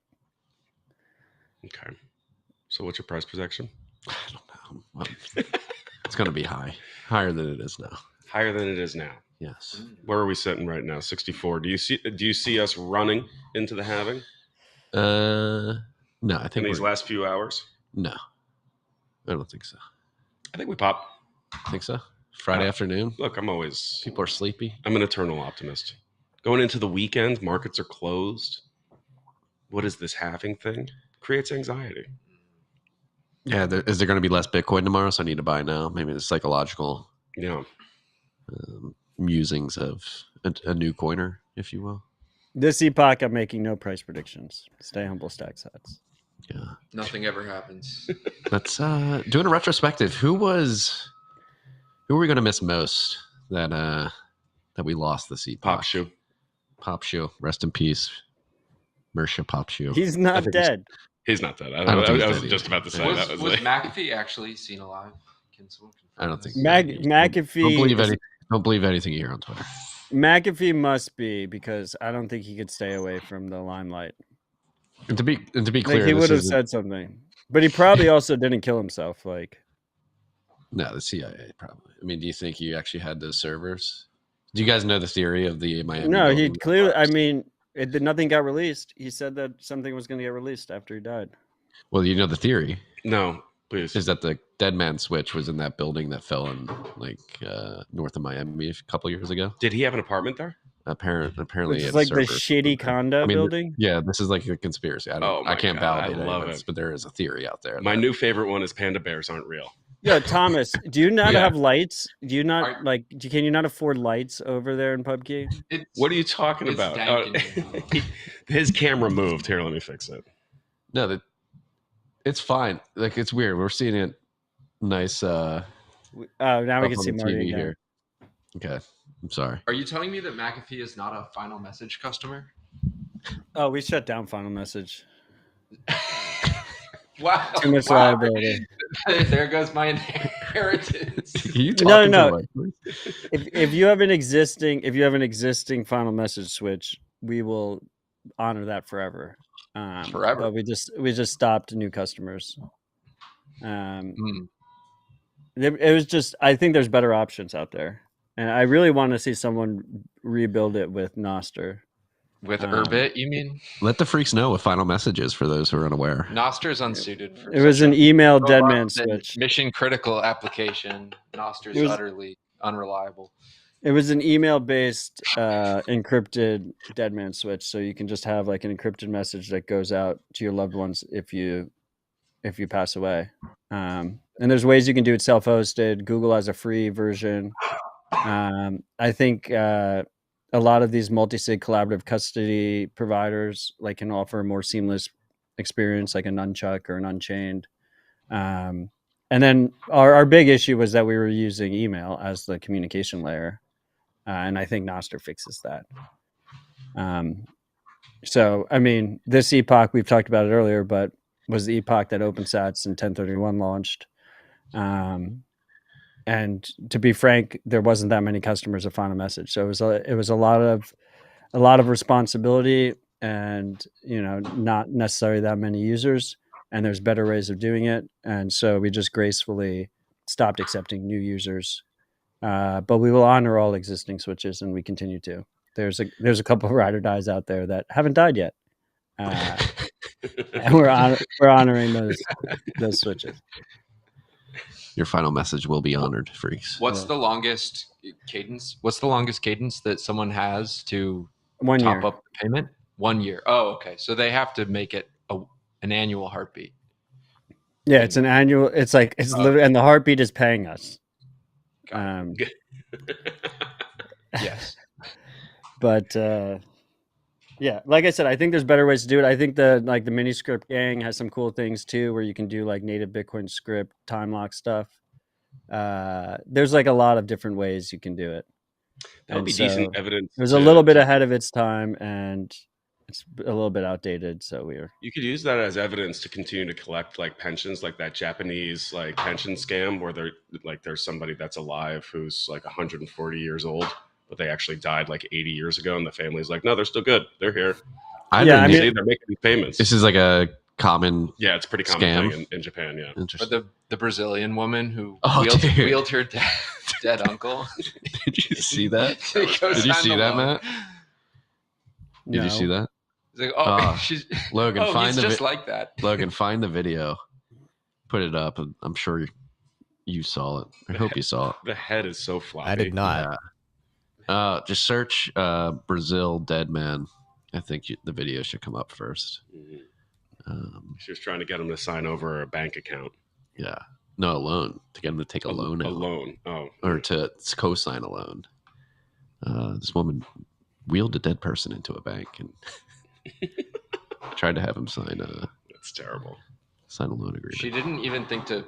Okay. So what's your price projection? I don't know. It's going to be high. Higher than it is now. Higher than it is now. Yes. Where are we sitting right now? 64. Do you see us running into the halving? No, I think in these last few hours. No, I don't think so. I think we pop. Think so? Friday afternoon. Look, people are sleepy. I'm an eternal optimist. Going into the weekend, markets are closed. What is this halving thing? Creates anxiety. Yeah, is there going to be less Bitcoin tomorrow? So I need to buy now. Maybe the psychological musings of a new coiner, if you will. This Epoch, I'm making no price predictions. Stay humble, stack sats. Yeah. Nothing ever happens. Let's doing a retrospective. Who are we going to miss most that we lost this Epoch? Pop shoe. Pop Shoe, rest in peace, Mersha Pop Shoe. He's not dead. He's not dead. I was just about to say that. Was McAfee actually seen alive? Can someone confirm? I don't think McAfee. Don't believe anything you hear on Twitter. McAfee must be, because I don't think he could stay away from the limelight. And to be clear, like, he would have said something, but he probably also didn't kill himself. Like, no, the CIA probably. I mean, do you think he actually had those servers? Do you guys know the theory of the Miami? No, he clearly. I mean, nothing got released. He said that something was going to get released after he died. Well, you know the theory. No, please. Is that the dead man switch was in that building that fell in north of Miami a couple years ago? Did he have an apartment there? Apparently, it's like the shitty condo building. Yeah, this is like a conspiracy. I can't validate it, but there is a theory out there. My new favorite one is panda bears aren't real. Yeah, Thomas, do you not have lights? Do you not can you not afford lights over there in PUBG? What are you talking about? His camera moved. Here, let me fix it. No, it's fine. Like, it's weird. We're seeing it nice. Now we can see Marty here. Okay, I'm sorry. Are you telling me that McAfee is not a Final Message customer? Oh, we shut down Final Message. Wow. Too much liability. There goes my inheritance. No. If you have an existing Final Message switch, we will honor that forever. Forever. But we just stopped new customers. It was just, I think there's better options out there, and I really want to see someone rebuild it with Noster. With Urbit, you mean? Let the freaks know what Final Message is for those who are unaware. Noster is unsuited for it was an email deadman switch. Mission critical application. Noster is utterly unreliable. It was an email-based encrypted deadman switch, so you can just have like an encrypted message that goes out to your loved ones if you pass away. And there's ways you can do it self-hosted. Google has a free version. I think a lot of these multi-sig collaborative custody providers can offer a more seamless experience, like a Nunchuck or an Unchained. And then our big issue was that we were using email as the communication layer. And I think Noster fixes that. So, I mean, this epoch, we've talked about it earlier, but was the epoch that OpenSats and 1031 launched. And to be frank, there wasn't that many customers of Final Message. So it was a lot of responsibility, and not necessarily that many users. And there's better ways of doing it. And so we just gracefully stopped accepting new users. But we will honor all existing switches, and we continue to. There's a couple of ride or dies out there that haven't died yet, and we're honoring those switches. Your Final Message will be honored, freaks. What's the longest cadence? What's the longest cadence that someone has to 1 year. top up the payment? 1 year. Oh, okay. So they have to make it an annual heartbeat. Yeah, it's an annual. It's literally, and the heartbeat is paying us. Yes. But yeah, like I said, I think there's better ways to do it. I think the Miniscript gang has some cool things too, where you can do native Bitcoin script time lock stuff. There's a lot of different ways you can do it. That would be decent evidence. It was a little bit ahead of its time, and it's a little bit outdated. So you could use that as evidence to continue to collect pensions, like that Japanese pension scam where there's somebody that's alive who's 140 years old, but they actually died 80 years ago, and the family's no, they're still good, they're here. They're making these payments. This is a common it's pretty common thing in Japan. Yeah. But the Brazilian woman who wheeled her dead uncle. Did you see that? Did you see that, Matt? Did you see that? He's she's Logan. He's just like that. Logan, find the video, put it up, and I'm sure you saw it. I hope you saw it. The head is so floppy. I did not. Yeah. Just search Brazil dead man. I think the video should come up first. She was trying to get him to sign over a bank account. Yeah. No, a loan. To get him to take a loan out. A loan. Oh. Or to co-sign a loan. This woman wheeled a dead person into a bank and tried to have him sign That's terrible. Sign a loan agreement. She didn't even think to,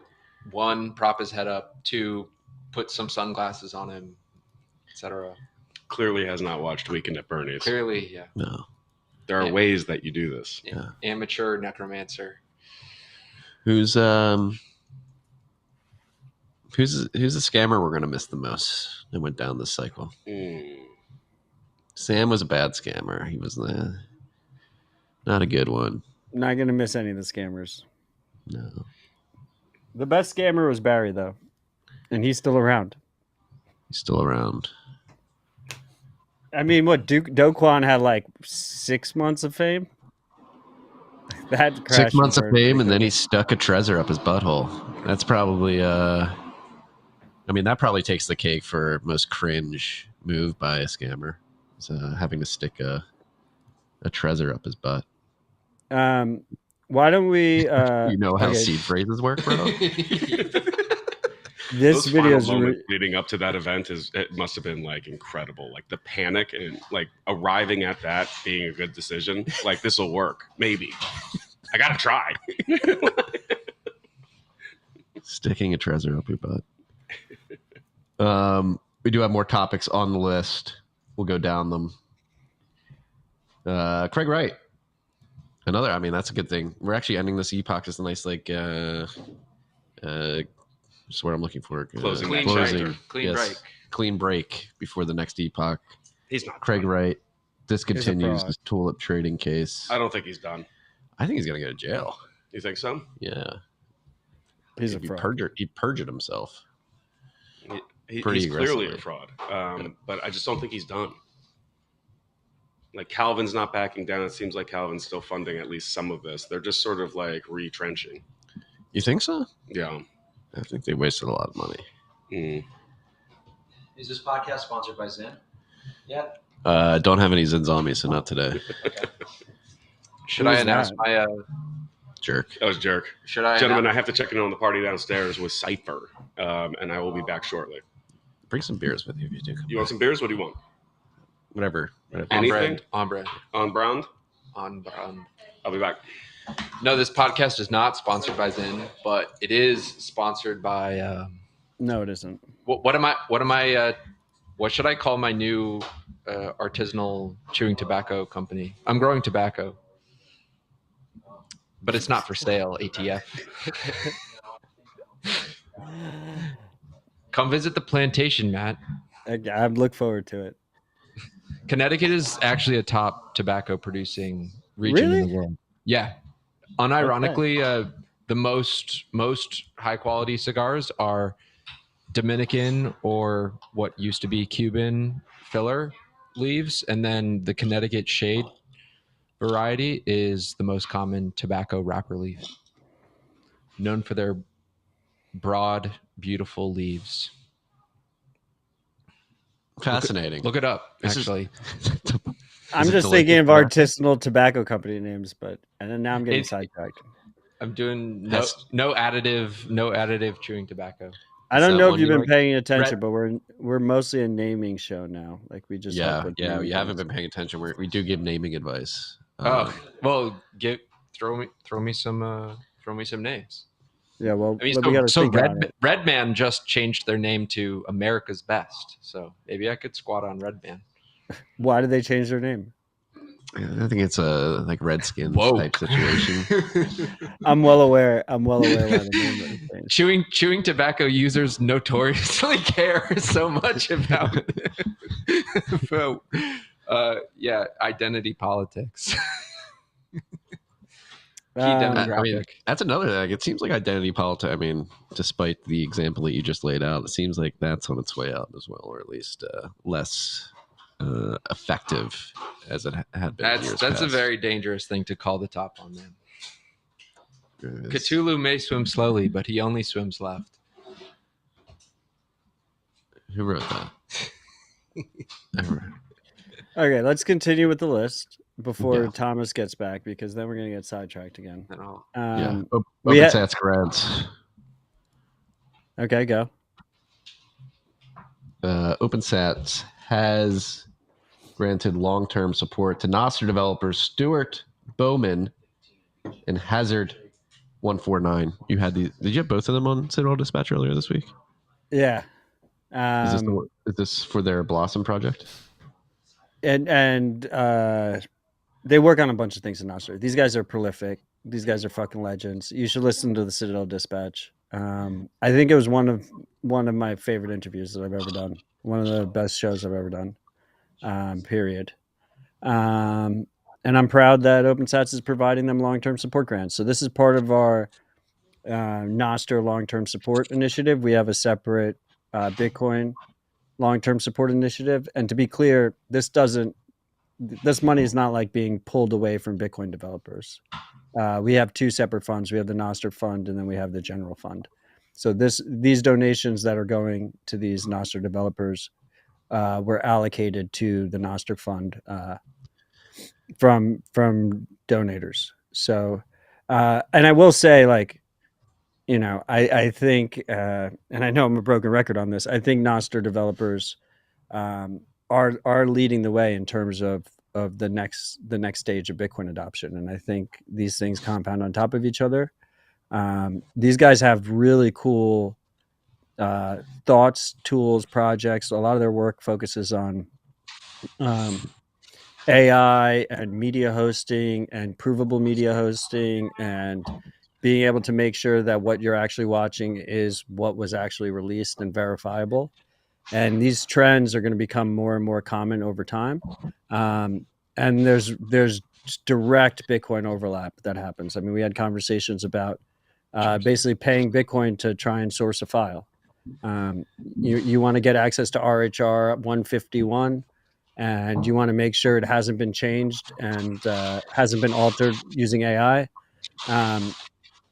1, prop his head up, 2, put some sunglasses on him, etc. clearly has not watched Weekend at Bernie's. Clearly, yeah. No. There are ways that you do this. Yeah. Amateur necromancer. Who's the scammer we're gonna miss the most that went down this cycle? Sam was a bad scammer. He was not a good one. Not gonna miss any of the scammers. No. The best scammer was Barry, though, and he's still around. He's still around. I mean, what Do Kwon had like 6 months of fame. That 6 months of fame, and then he stuck a Trezor up his butthole. That's probably I mean, that probably takes the cake for most cringe move by a scammer. Is having to stick a Trezor up his butt. Why don't we? You know how seed phrases work, bro. This video is leading up to that event it must have been like incredible. Like the panic and like arriving at that being a good decision. Like this will work, maybe. I gotta try. Sticking a Trezor up your butt. We do have more topics on the list. We'll go down them. Craig Wright. Another, I mean, that's a good thing. We're actually ending this Epoch as a nice, like, just what I'm looking for. Closing. Break. Clean break before the next Epoch. He's not Craig done. Wright discontinues his tulip trading case. I don't think he's done. I think he's going to go to jail. You think so? Yeah. He's a fraud. He perjured himself. He's clearly a fraud. But I just don't think he's done. Like Calvin's not backing down. It seems like Calvin's still funding at least some of this. They're just sort of like retrenching. You think so? Yeah. I think they wasted a lot of money. Is this podcast sponsored by Zen? Yeah. Don't have any Zins on me, so not today. Okay. Should I announce my jerk? That was jerk. Should I, gentlemen? I have to check in on the party downstairs with Cypher, and I will be back shortly. Bring some beers with you if you do. You want some beers? What do you want? Whatever. Anything? On brand. On brand? On brand. I'll be back. No, this podcast is not sponsored by Zen, but it is sponsored by. No, it isn't. What should I call my new artisanal chewing tobacco company? I'm growing tobacco, but it's not for sale. ATF. Come visit the plantation, Matt. I look forward to it. Connecticut is actually a top tobacco producing region in the world. Yeah. Unironically, the most high quality cigars are Dominican or what used to be Cuban filler leaves, and then the Connecticut shade variety is the most common tobacco wrapper leaf, known for their broad, beautiful leaves. Fascinating. Look it up, actually. I'm just thinking of artisanal tobacco company names, and then now I'm getting sidetracked. I'm doing no additive chewing tobacco. I don't know if you've been paying attention, but we're mostly a naming show now. Like we just we haven't been paying attention. We do give naming advice. Well, throw me some names. Yeah, well, I mean, so Redman just changed their name to America's Best, so maybe I could squat on Redman. Why did they change their name? I think it's a like Redskins type situation. I'm well aware why the name is changed. Chewing tobacco users notoriously care so much about identity politics. I mean, that's another thing. It seems like identity politics. I mean, despite the example that you just laid out, it seems like that's on its way out as well, or at least less effective as it had been. That's a very dangerous thing to call the top on them. Cthulhu may swim slowly, but he only swims left. Who wrote that? Okay, let's continue with the list before Thomas gets back, because then we're going to get sidetracked again. OpenSats grads. Okay, go. OpenSats has granted long-term support to Nostr developers Stuart Bowman and Hazard 149. You had these. Did you have both of them on Citadel Dispatch earlier this week? Yeah. Is this for their Blossom project? they work on a bunch of things in Nostr. These guys are prolific. These guys are fucking legends. You should listen to the Citadel Dispatch. I think it was one of my favorite interviews that I've ever done. One of the best shows I've ever done. Period. And I'm proud that OpenSats is providing them long-term support grants. So this is part of our Nostr long-term support initiative. We have a separate Bitcoin long-term support initiative. And to be clear, this money is not like being pulled away from Bitcoin developers. We have two separate funds. We have the Nostr fund, and then we have the general fund. So these donations that are going to these Nostr developers were allocated to the Nostr fund from donators. So, and I will say, like, I think, and I know I'm a broken record on this, I think Nostr developers are leading the way in terms of the next stage of Bitcoin adoption. And I think these things compound on top of each other. These guys have really cool thoughts, tools, projects. A lot of their work focuses on AI and media hosting and provable media hosting and being able to make sure that what you're actually watching is what was actually released and verifiable. And these trends are going to become more and more common over time. And there's direct Bitcoin overlap that happens. I mean, we had conversations about basically paying Bitcoin to try and source a file. You want to get access to RHR 151, and you want to make sure it hasn't been changed and hasn't been altered using AI.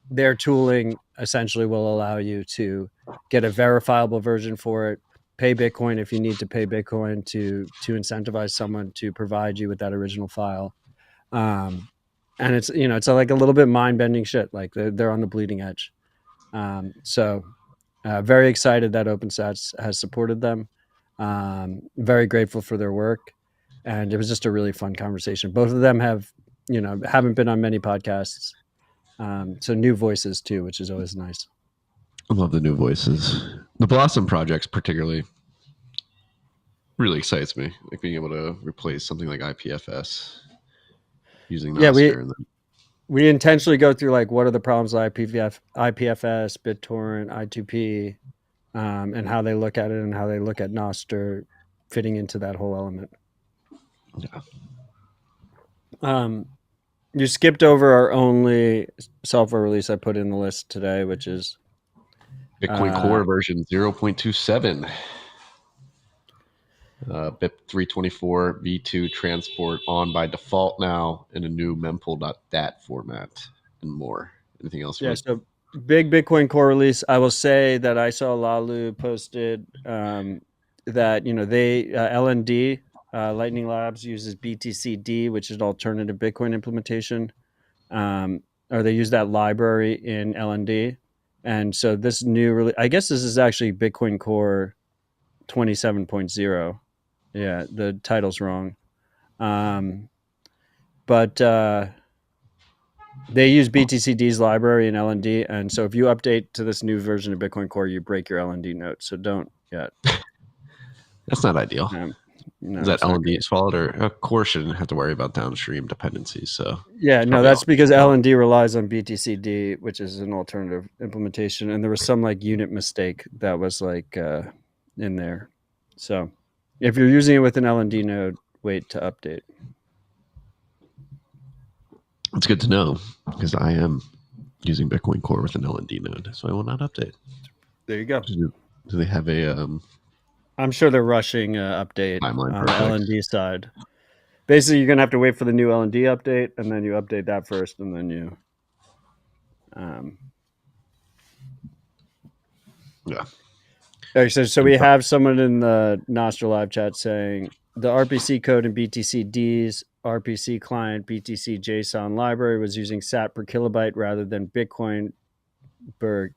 Their tooling essentially will allow you to get a verifiable version for it, pay Bitcoin if you need to pay Bitcoin to incentivize someone to provide you with that original file. And it's, it's like a little bit mind-bending shit. Like they're on the bleeding edge. So very excited that OpenSats has supported them. Very grateful for their work. And it was just a really fun conversation. Both of them haven't been on many podcasts. So new voices too, which is always nice. I love the new voices. The Blossom projects particularly really excites me. Like being able to replace something like IPFS using Nostr. We intentionally go through like what are the problems with IPFS, BitTorrent, I2P, and how they look at it and how they look at Nostr fitting into that whole element. Yeah. You skipped over our only software release I put in the list today, which is Bitcoin Core version 0.27. BIP 324 v2 transport on by default now in a new mempool.dat format and more. Anything else? Yeah, so big Bitcoin Core release. I will say that I saw Lalu posted that they LND Lightning Labs uses BTCD, which is an alternative Bitcoin implementation, or they use that library in LND. And so this new I guess this is actually Bitcoin Core 27.0. Yeah, the title's wrong. But they use BTCD's library in LND. And so if you update to this new version of Bitcoin Core, you break your LND note. So don't yet. That's not ideal. No, is that LND's fault, or Core shouldn't have to worry about downstream dependencies? So yeah, no, that's because LND relies on BTCD, which is an alternative implementation, and there was some like unit mistake that was like in there. So if you're using it with an LND node, wait to update. It's good to know because I am using Bitcoin Core with an LND node, so I will not update. There you go. Do they have a? I'm sure they're rushing update on the LND side. Basically, you're gonna have to wait for the new LND update, and then you update that first, and then you. Yeah. Okay, so we have someone in the Nostr live chat saying the RPC code in BTCD's RPC client BTC JSON library was using SAT per kilobyte rather than Bitcoin per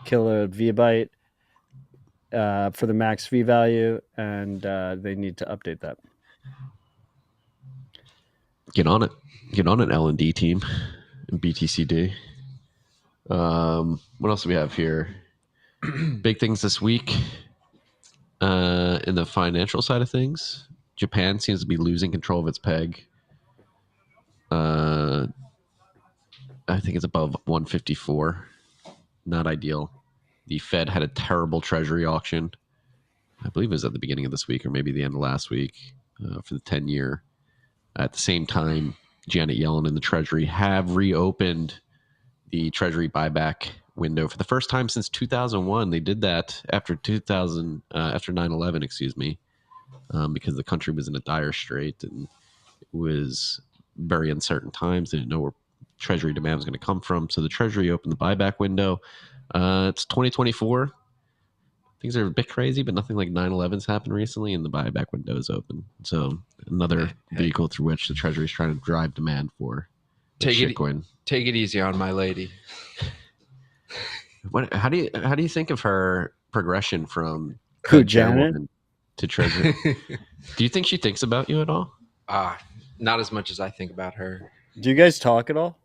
kilobyte for the max fee value, and they need to update that. Get on it. Get on an L&D team in BTCD. What else do we have here? Big things this week in the financial side of things. Japan seems to be losing control of its peg. I think it's above 154. Not ideal. The Fed had a terrible treasury auction. I believe it was at the beginning of this week or maybe the end of last week for the 10-year. At the same time, Janet Yellen and the Treasury have reopened the Treasury buyback window for the first time since 2001. They did that after 9/11, excuse me, because the country was in a dire strait and it was very uncertain times. They didn't know where Treasury demand was going to come from. So the Treasury opened the buyback window. It's 2024. Things are a bit crazy, but nothing like 9/11's happened recently, and the buyback window is open. So another vehicle through which the Treasury is trying to drive demand for shitcoin. Take it easy on my lady. How do you think of her progression from Janet to Treasury? Do you think she thinks about you at all? Not as much as I think about her. Do you guys talk at all?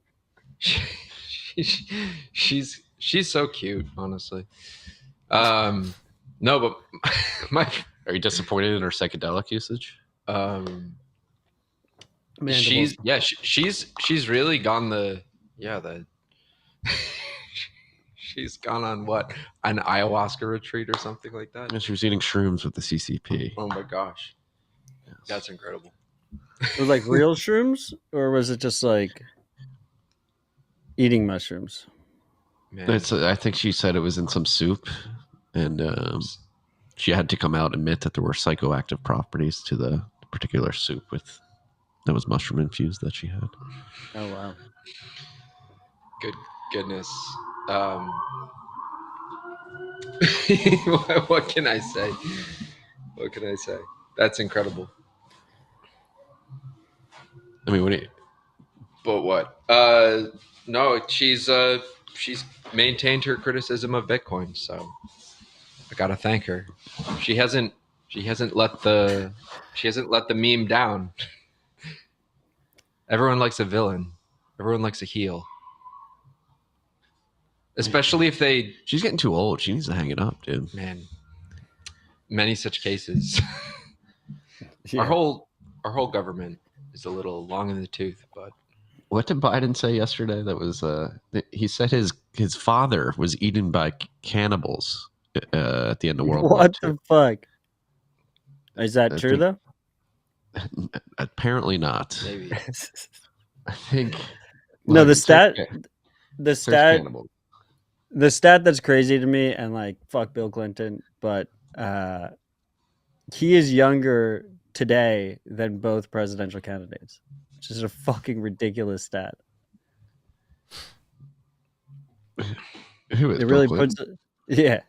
She's so cute, honestly. No, but are you disappointed in her psychedelic usage? She's really gone she's gone on what, an ayahuasca retreat or something like that. Yeah, she was eating shrooms with the CCP. Oh my gosh, yes. That's incredible. It was like real shrooms, or was it just like eating mushrooms? I think she said it was in some soup, and she had to come out and admit that there were psychoactive properties to the particular soup that was mushroom infused that she had. Oh wow! Goodness. What can I say? That's incredible. I mean, But what? No, she's maintained her criticism of Bitcoin, so I gotta thank her. She hasn't let the meme down. Everyone likes a villain. Everyone likes a heel. Especially if she's getting too old. She needs to hang it up, dude. Man. Many such cases. Yeah. Our whole government is a little long in the tooth, but what did Biden say yesterday? That was he said his father was eaten by cannibals at the end of World War II. What the fuck? Is that true though? Apparently not. Maybe. I think no. The stat that's crazy to me, and like fuck Bill Clinton, but he is younger today than both presidential candidates, which is a fucking ridiculous stat. Who is it really Bill puts it,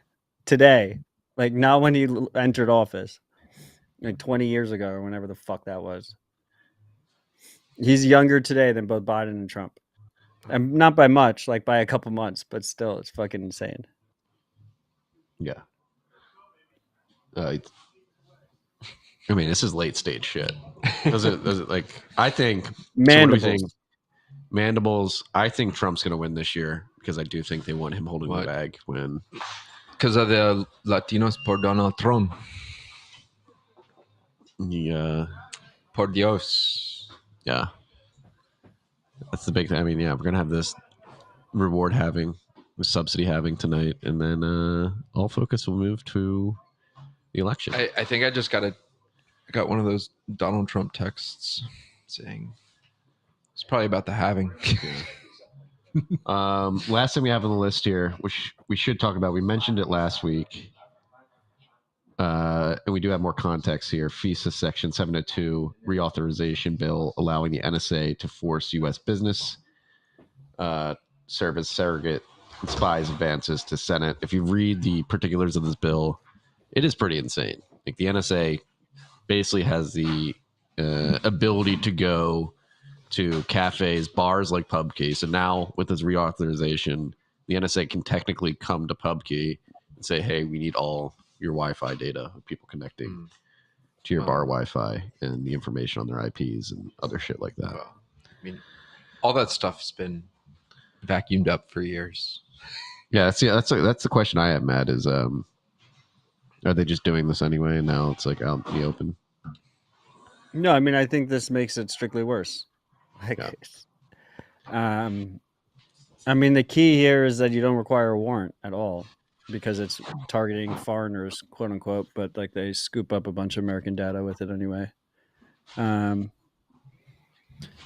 today, like not when he entered office, like 20 years ago or whenever the fuck that was. He's younger today than both Biden and Trump, and not by much, like by a couple months, but still, it's fucking insane. Yeah. I mean, this is late stage shit. Does it like? I think mandibles. I think Trump's going to win this year because I do think they want him holding the bag when. Because of the Latinos por Donald Trump. Yeah. Por Dios. Yeah. That's the big thing. I mean, yeah, we're going to have this reward halving, with subsidy halving tonight, and then all focus will move to the election. I think I just got one of those Donald Trump texts saying it's probably about the halving. Last thing we have on the list here, which we should talk about, we mentioned it last week, and we do have more context here. FISA Section 702 reauthorization bill allowing the NSA to force U.S. business serve as surrogate and spies advances to Senate. If you read the particulars of this bill, it is pretty insane. Like the NSA basically has the ability to go to cafes, bars like PubKey. So now with this reauthorization, the NSA can technically come to PubKey and say, hey, we need all your Wi-Fi data of people connecting to your bar Wi-Fi and the information on their IPs and other shit like that. Well, I mean, all that stuff's been vacuumed up for years. Yeah, that's the question I have, Matt, is are they just doing this anyway and now it's like out in the open? No, I mean, I think this makes it strictly worse. Like, I mean, the key here is that you don't require a warrant at all because it's targeting foreigners, quote unquote, but like they scoop up a bunch of American data with it anyway.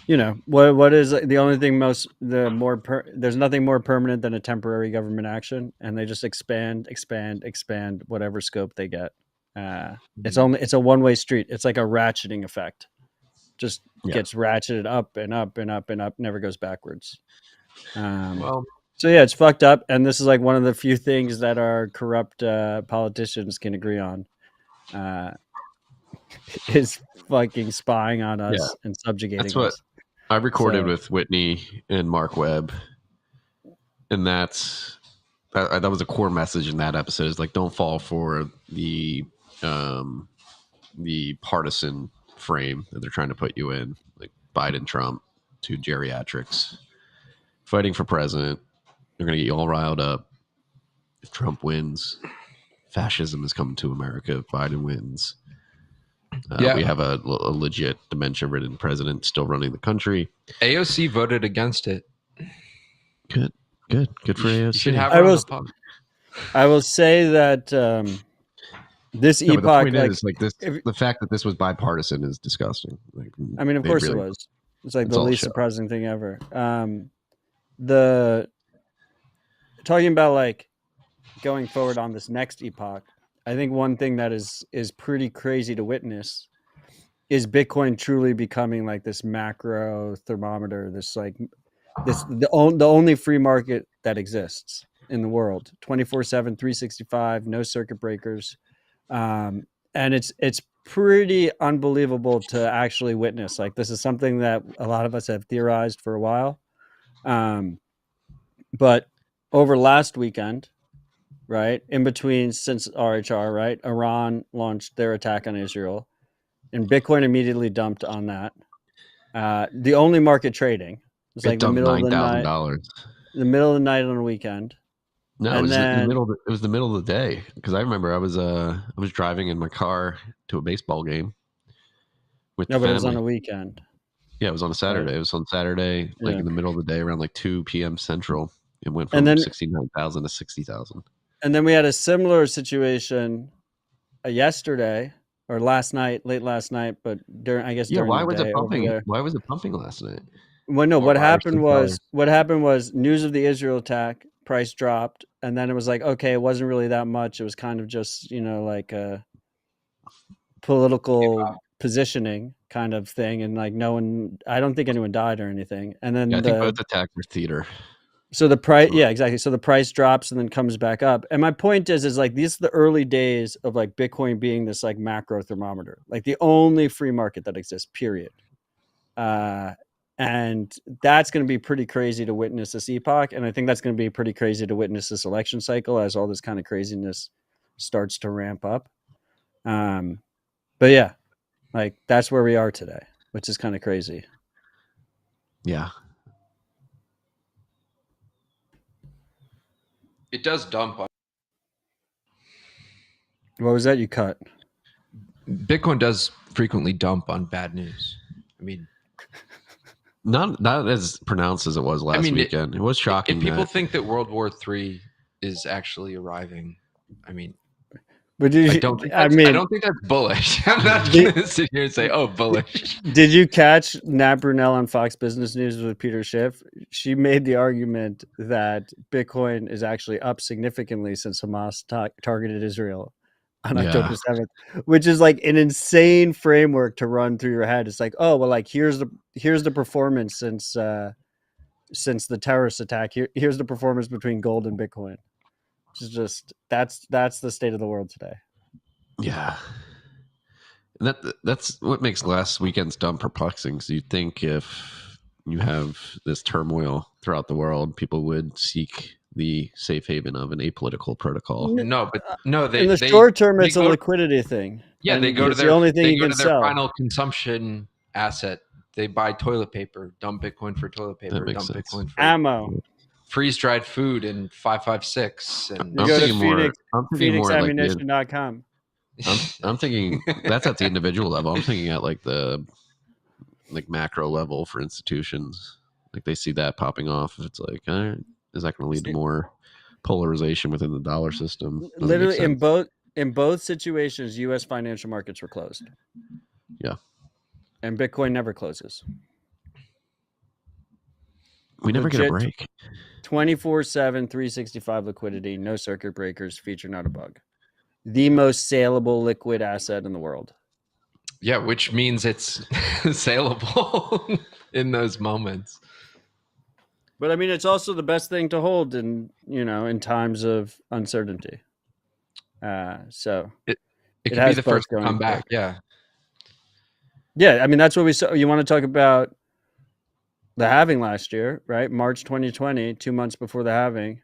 You know, what is the only thing there's nothing more permanent than a temporary government action, and they just expand whatever scope they get. It's a one-way street. It's like a ratcheting effect. Just gets ratcheted up and up and up and up, never goes backwards. So yeah, it's fucked up, and this is like one of the few things that our corrupt politicians can agree on. Is fucking spying on us and subjugating That's what us. I recorded with Whitney and Mark Webb, and that was a core message in that episode. Is like, don't fall for the partisan frame that they're trying to put you in, like Biden, Trump, to geriatrics, fighting for president. They're going to get you all riled up. If Trump wins, fascism is coming to America. If Biden wins, we have a legit dementia-ridden president still running the country. AOC voted against it. Good for AOC. You should have her on the pod. I will say that this Epoch, the point is, like this, the fact that this was bipartisan is disgusting. Like, I mean, of course it was. It's like the least surprising thing ever. Talking about like going forward on this next Epoch, I think one thing that is pretty crazy to witness is Bitcoin truly becoming like this macro thermometer, the only free market that exists in the world, 24/7, 365, no circuit breakers. And it's pretty unbelievable to actually witness. Like, this is something that a lot of us have theorized for a while. But over last weekend, right, in between, since RHR, right, Iran launched their attack on Israel, and Bitcoin immediately dumped on that. The only market trading was like the middle of the night. The middle of the night on a weekend. No, it was the middle of the day, because I remember I was driving in my car to a baseball game with the family. But it was on a weekend. Yeah, it was on a Saturday. Right. It was on Saturday, like in the middle of the day, around like 2 p.m. Central. It went from 69,000 to 60,000. And then we had a similar situation yesterday or late last night, but during the day. Why was it pumping? Why was it pumping last night? Well, no, what happened was news of the Israel attack, price dropped, and then it was like, okay, it wasn't really that much. It was kind of just, like a political positioning kind of thing, and like I don't think anyone died or anything. And then I think both attacks were theater. So the price, exactly. So the price drops and then comes back up. And my point is like, these are the early days of like Bitcoin being this like macro thermometer, like the only free market that exists, period. And that's going to be pretty crazy to witness this Epoch. And I think that's going to be pretty crazy to witness this election cycle as all this kind of craziness starts to ramp up. But yeah, like that's where we are today, which is kind of crazy. Yeah. It does dump on. What was that you cut? Bitcoin does frequently dump on bad news. I mean, not as pronounced as it was last weekend. It was shocking. If people think that World War III is actually arriving, I mean, but I don't think that's bullish. I'm not going to sit here and say, "Oh, bullish." Did you catch Nat Brunell on Fox Business News with Peter Schiff? She made the argument that Bitcoin is actually up significantly since Hamas targeted Israel on October 7th, which is like an insane framework to run through your head. It's like, oh, well, like here's the performance since the terrorist attack. Here's the performance between gold and Bitcoin. It's just that's the state of the world today. Yeah, that's what makes last weekend's dump perplexing. So you'd think if you have this turmoil throughout the world, people would seek the safe haven of an apolitical protocol. No, in the short term, it's a liquidity thing. Yeah, they go to their final consumption asset. They buy toilet paper, dump Bitcoin for toilet paper, dump sense. Bitcoin for ammo. Freeze-dried food in 556, and you go to PhoenixAmmunition.com. I'm thinking that's at the individual level. I'm thinking at like the macro level for institutions. Like they see that popping off. It's like, is that going to lead to more polarization within the dollar system? Literally, in both situations, U.S. financial markets were closed. Yeah, and Bitcoin never closes. We never get a break. 24/7, 365 liquidity, no circuit breakers, feature not a bug. The most saleable liquid asset in the world. Yeah, which means it's saleable in those moments. But I mean, it's also the best thing to hold in times of uncertainty. So it could be the first to come back. Yeah. Yeah. I mean, that's what we saw. You want to talk about the halving last year, right? March 2020, 2 months before the halving,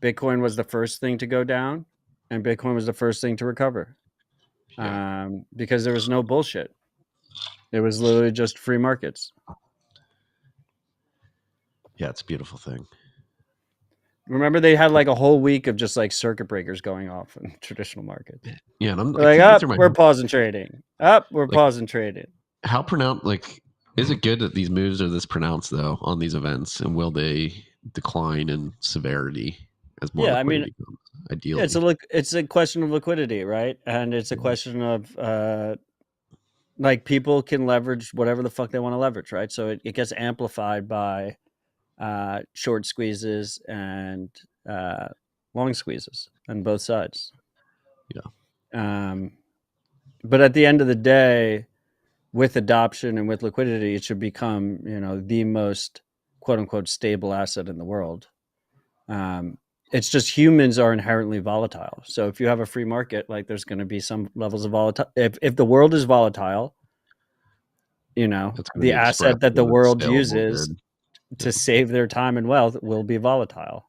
Bitcoin was the first thing to go down and Bitcoin was the first thing to recover. Yeah. Because there was no bullshit. It was literally just free markets. Yeah, it's a beautiful thing. Remember, they had like a whole week of just like circuit breakers going off in traditional markets. Yeah, and I'm like, we're pausing trading. We're pausing trading. How pronounced? Like, is it good that these moves are this pronounced though on these events, and will they decline in severity as more liquidity comes? Ideally, it's a question of liquidity, right? And it's a question of like people can leverage whatever the fuck they want to leverage, right? So it gets amplified by short squeezes and long squeezes on both sides. Yeah. But at the end of the day, with adoption and with liquidity, it should become, the most quote unquote stable asset in the world. It's just humans are inherently volatile. So if you have a free market, like there's going to be some levels of volatile. If the world is volatile, the asset that the world uses to save their time and wealth will be volatile.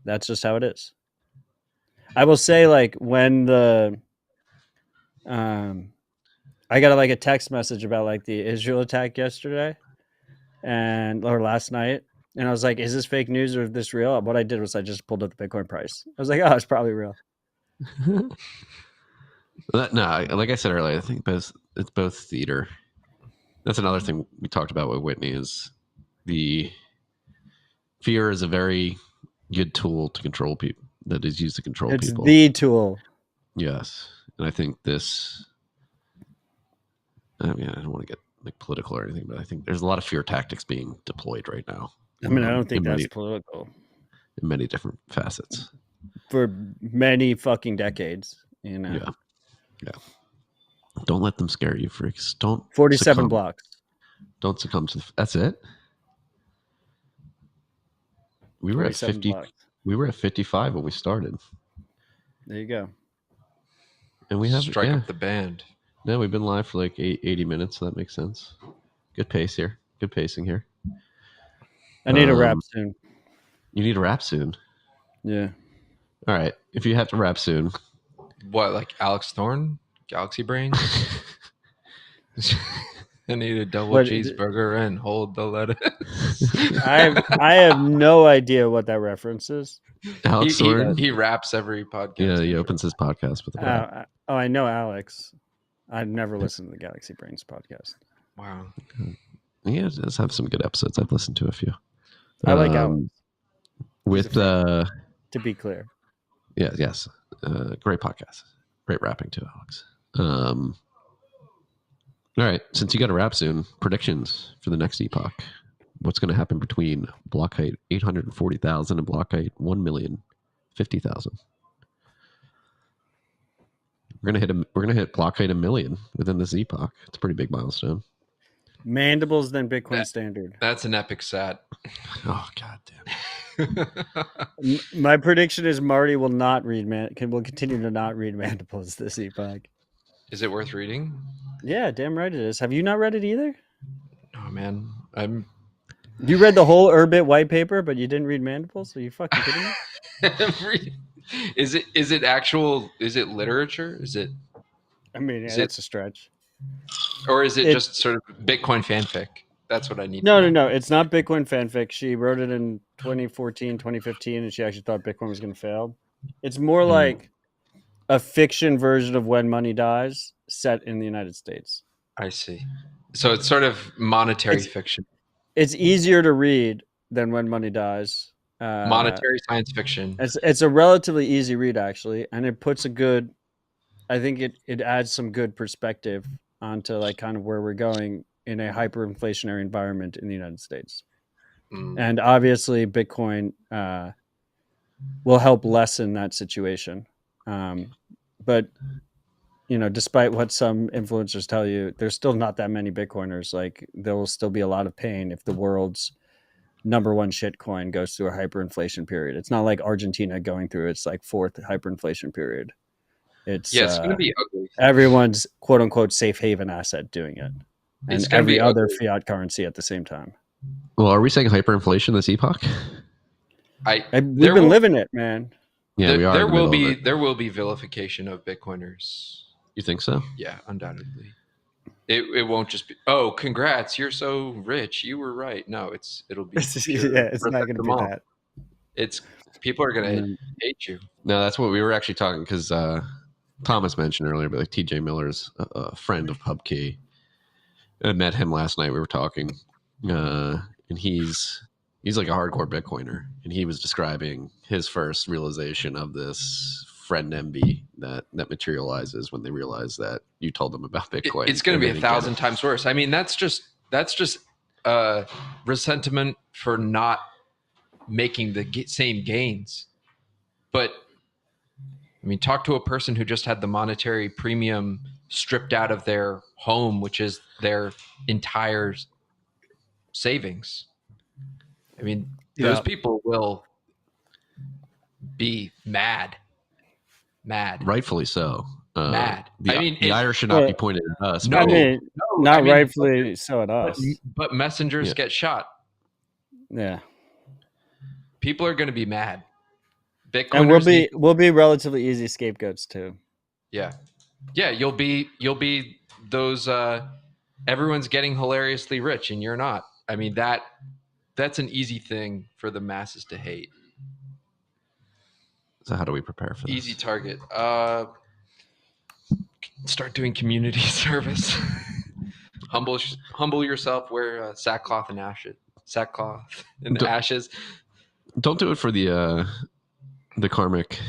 That's just how it is. I will say, like, when I got like a text message about like the Israel attack yesterday or last night. And I was like, is this fake news or is this real? What I did was I just pulled up the Bitcoin price. I was like, oh, it's probably real. No, like I said earlier, I think it's both theater. That's another thing we talked about with Whitney is the fear is a very good tool to control people that is used to control people. It's the tool. Yes. And I think this, I don't want to get like political or anything, but I think there's a lot of fear tactics being deployed right now. I mean, I don't think that's political. In many different facets. For many fucking decades, Yeah. Don't let them scare you, freaks. Don't 47 blocks. Don't succumb to that's it. We were at 50. Blocks. We were at 55 when we started. There you go. And we have strike up the band. No, we've been live for like 80 minutes, so that makes sense. Good pace here. Good pacing here. I need a wrap soon. You need a wrap soon? Yeah. All right. If you have to wrap soon. What, like Alex Thorne? Galaxy Brains? I need a double cheeseburger and hold the lettuce. I have no idea what that reference is. Alex he raps every podcast. Yeah, he opens his podcast with a rap. I know Alex. I've never listened to the Galaxy Brains podcast. Wow. Yeah, it does have some good episodes. I've listened to a few. I like Alex. To be clear. Yeah, yes. Great podcast. Great rapping too, Alex. All right. Since you got a wrap soon, predictions for the next epoch. What's going to happen between block height 840,000 and block height 1,050,000? We're gonna hit block height 1 million within this epoch. It's a pretty big milestone. Mandibles than Bitcoin standard. That's an epic sat. Oh god damn. My prediction is Marty will continue to not read Mandibles this epoch. Is it worth reading? Yeah, damn right it is. Have you not read it either? Oh man, You read the whole Urbit white paper, but you didn't read Mandibles? Are you fucking kidding me? Is it literature? Is it? I mean, it's a stretch. Or is it just sort of Bitcoin fanfic? That's what I need. No. It's not Bitcoin fanfic. She wrote it in 2014, 2015, and she actually thought Bitcoin was going to fail. It's more like a fiction version of When Money Dies set in the United States. I see. So it's sort of monetary fiction. It's easier to read than When Money Dies. Monetary science fiction. It's a relatively easy read, actually, and it puts I think it adds some good perspective onto like kind of where we're going in a hyperinflationary environment in the United States. And obviously Bitcoin will help lessen that situation. But despite what some influencers tell you, there's still not that many Bitcoiners. Like there will still be a lot of pain if the world's number one shitcoin goes through a hyperinflation period. It's not like Argentina going through its like fourth hyperinflation period. It's going to be ugly. Everyone's quote unquote safe haven asset doing it, and every other fiat currency at the same time. Well, are we saying hyperinflation this epoch? We've been living it, man. Yeah, we are. There will be vilification of Bitcoiners. You think so? Yeah, undoubtedly. It won't just be, oh, congrats, you're so rich. You were right. No, it'll be it's not going to be that. It's people are going to hate you. No, that's what we were actually talking because Thomas mentioned earlier, but like TJ Miller's a friend of PubKey. I met him last night. We were talking, and he's like a hardcore Bitcoiner, and he was describing his first realization of this friend envy that materializes when they realize that you told them about Bitcoin. It's going to be 1,000 times worse. I mean, that's just resentment for not making the same gains. But I mean, talk to a person who just had the monetary premium stripped out of their home, which is their entire savings. I mean, those people will be mad. Rightfully so. Mad. The Irish should not be pointed at us. No, rightfully so at us. But messengers get shot. Yeah. People are going to be mad. Bitcoiners, and we'll be relatively easy scapegoats too. Yeah. You'll be those. Everyone's getting hilariously rich, and you're not. I mean that's an easy thing for the masses to hate. So how do we prepare for this? Easy target. Start doing community service. Humble yourself. Wear sackcloth and ashes. Don't do it for the karmic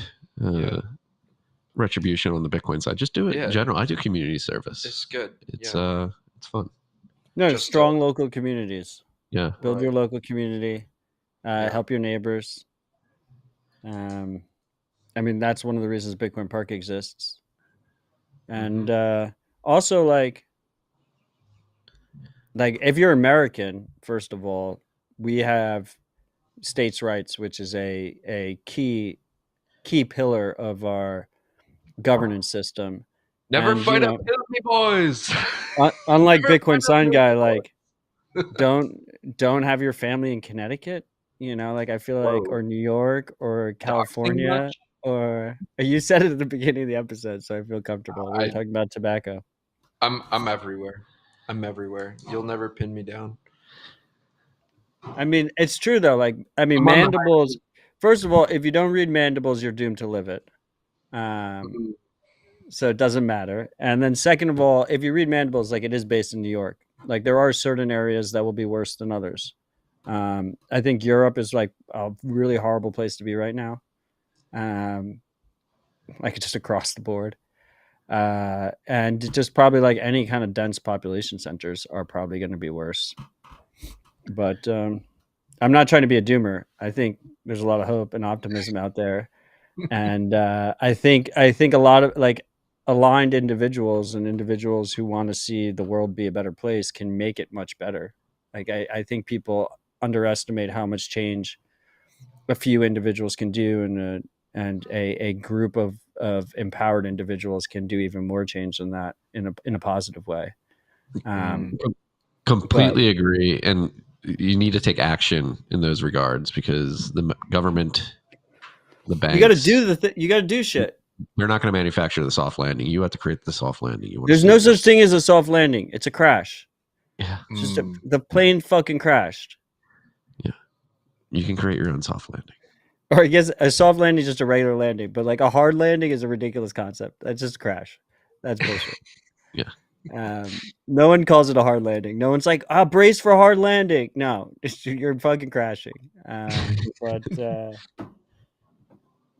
retribution on the Bitcoin side. Just do it in general. I do community service. It's good. It's fun. No, strong local communities. Yeah. Build your local community. Help your neighbors. I mean, that's one of the reasons Bitcoin Park exists. And also, like if you're American, first of all, we have states' rights, which is a key pillar of our governance system. Never fight up me, boys. Unlike Bitcoin Sign Guy, like don't have your family in Connecticut. I feel like, or New York, or California, or you said it at the beginning of the episode, so I feel comfortable. We're talking about tobacco. I'm everywhere. You'll never pin me down. I mean, it's true though. Mandibles. First of all, if you don't read Mandibles, you're doomed to live it. So it doesn't matter. And then second of all, if you read Mandibles, it is based in New York. There are certain areas that will be worse than others. I think Europe is a really horrible place to be right now. Just across the board. And just probably any kind of dense population centers are probably going to be worse. But I'm not trying to be a doomer. I think there's a lot of hope and optimism out there. And I think a lot of aligned individuals and individuals who want to see the world be a better place can make it much better. I think people underestimate how much change a few individuals can do, and a group of empowered individuals can do even more change than that in a positive way. Completely agree, and you need to take action in those regards because the government, the banks, you got to do shit. They're not going to manufacture the soft landing. You have to create the soft landing. There's no such thing as a soft landing. It's a crash. Yeah, it's just the plane fucking crashed. Yeah, you can create your own soft landing. Or I guess a soft landing is just a regular landing, but like a hard landing is a ridiculous concept. That's just a crash. That's bullshit. Yeah. No one calls it a hard landing. No one's like, brace for a hard landing. No, you're fucking crashing. But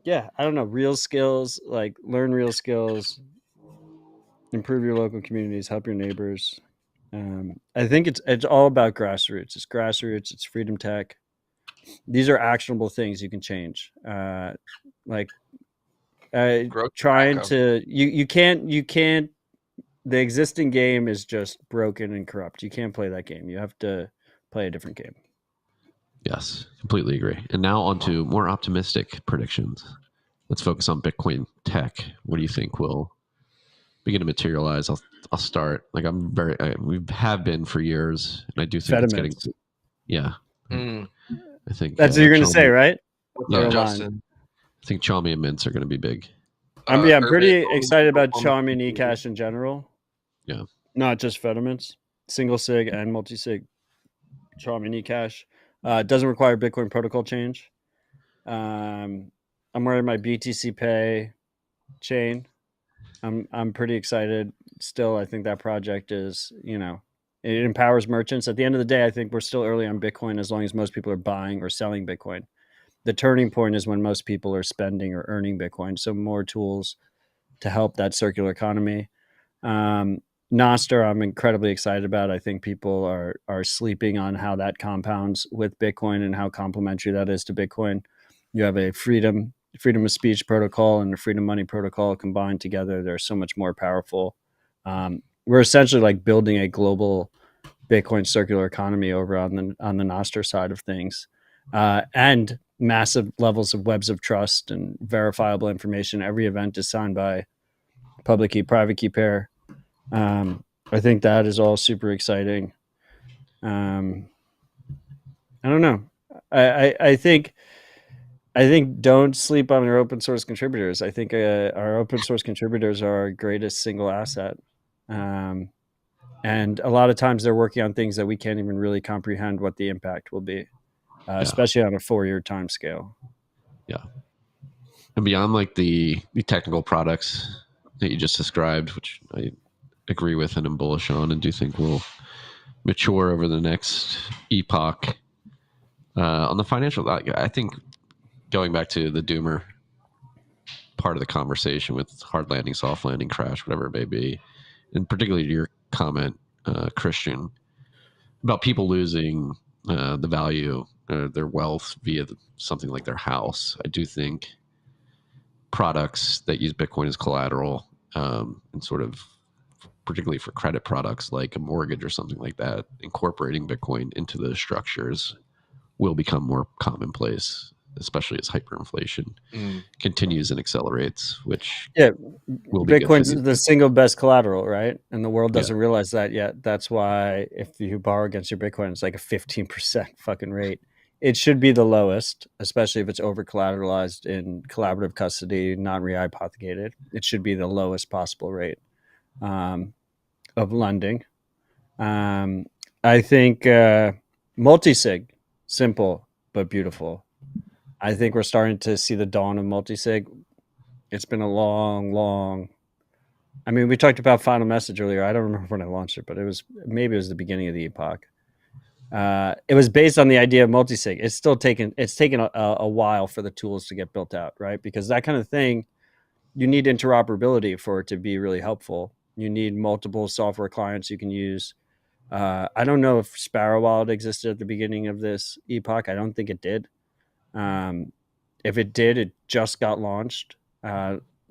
yeah, I don't know. Real skills, like learn real skills, improve your local communities, help your neighbors. I think it's all about grassroots. It's grassroots. It's freedom tech. These are actionable things you can change. Trying to you can't. The existing game is just broken and corrupt. You can't play that game. You have to play a different game. Yes, completely agree. And now on to more optimistic predictions. Let's focus on Bitcoin tech. What do you think will begin to materialize? I'll start. Like we have been for years, and I do think it's getting. Yeah, I think that's what you're going to say, right? Yeah, Justin. I think Chaumy and Mints are going to be big. I'm pretty excited about Chaumy and eCash in general. Yeah, not just Fediments, single sig and multi sig. Chaumy and eCash doesn't require Bitcoin protocol change. I'm wearing my BTC Pay chain. I'm pretty excited. Still, I think that project is, it empowers merchants. At the end of the day, I think we're still early on Bitcoin as long as most people are buying or selling Bitcoin. The turning point is when most people are spending or earning Bitcoin. So more tools to help that circular economy. Nostr, I'm incredibly excited about. I think people are sleeping on how that compounds with Bitcoin and how complementary that is to Bitcoin. You have a freedom of speech protocol and the freedom money protocol combined together. They're so much more powerful. We're essentially like building a global Bitcoin circular economy over on the Nostr side of things, and massive levels of webs of trust and verifiable information. Every event is signed by public key, private key pair. I think that is all super exciting. I don't know. I think don't sleep on our open source contributors. I think our open source contributors are our greatest single asset. And a lot of times they're working on things that we can't even really comprehend what the impact will be, especially on a 4-year time scale. Yeah. And beyond like the technical products that you just described, which I agree with and am bullish on and do think will mature over the next epoch. On the financial, I think going back to the doomer part of the conversation with hard landing, soft landing, crash, whatever it may be, and particularly your comment, Christian, about people losing the value, their wealth via something like their house. I do think products that use Bitcoin as collateral, and sort of particularly for credit products like a mortgage or something like that, incorporating Bitcoin into those structures will become more commonplace, especially as hyperinflation continues and accelerates, which will be Bitcoin's the single best collateral, right? And the world doesn't realize that yet. That's why if you borrow against your Bitcoin, it's like a 15% fucking rate. It should be the lowest, especially if it's over collateralized in collaborative custody, not rehypothecated. It should be the lowest possible rate of lending. I think multi-sig, simple but beautiful. I think we're starting to see the dawn of multi-sig. It's been a long. I mean, we talked about Final Message earlier. I don't remember when I launched it, but it was the beginning of the epoch. It was based on the idea of multi-sig. It's taken a while for the tools to get built out, right? Because that kind of thing, you need interoperability for it to be really helpful. You need multiple software clients you can use. I don't know if Sparrow Wallet existed at the beginning of this epoch. I don't think it did. If it did, it just got launched.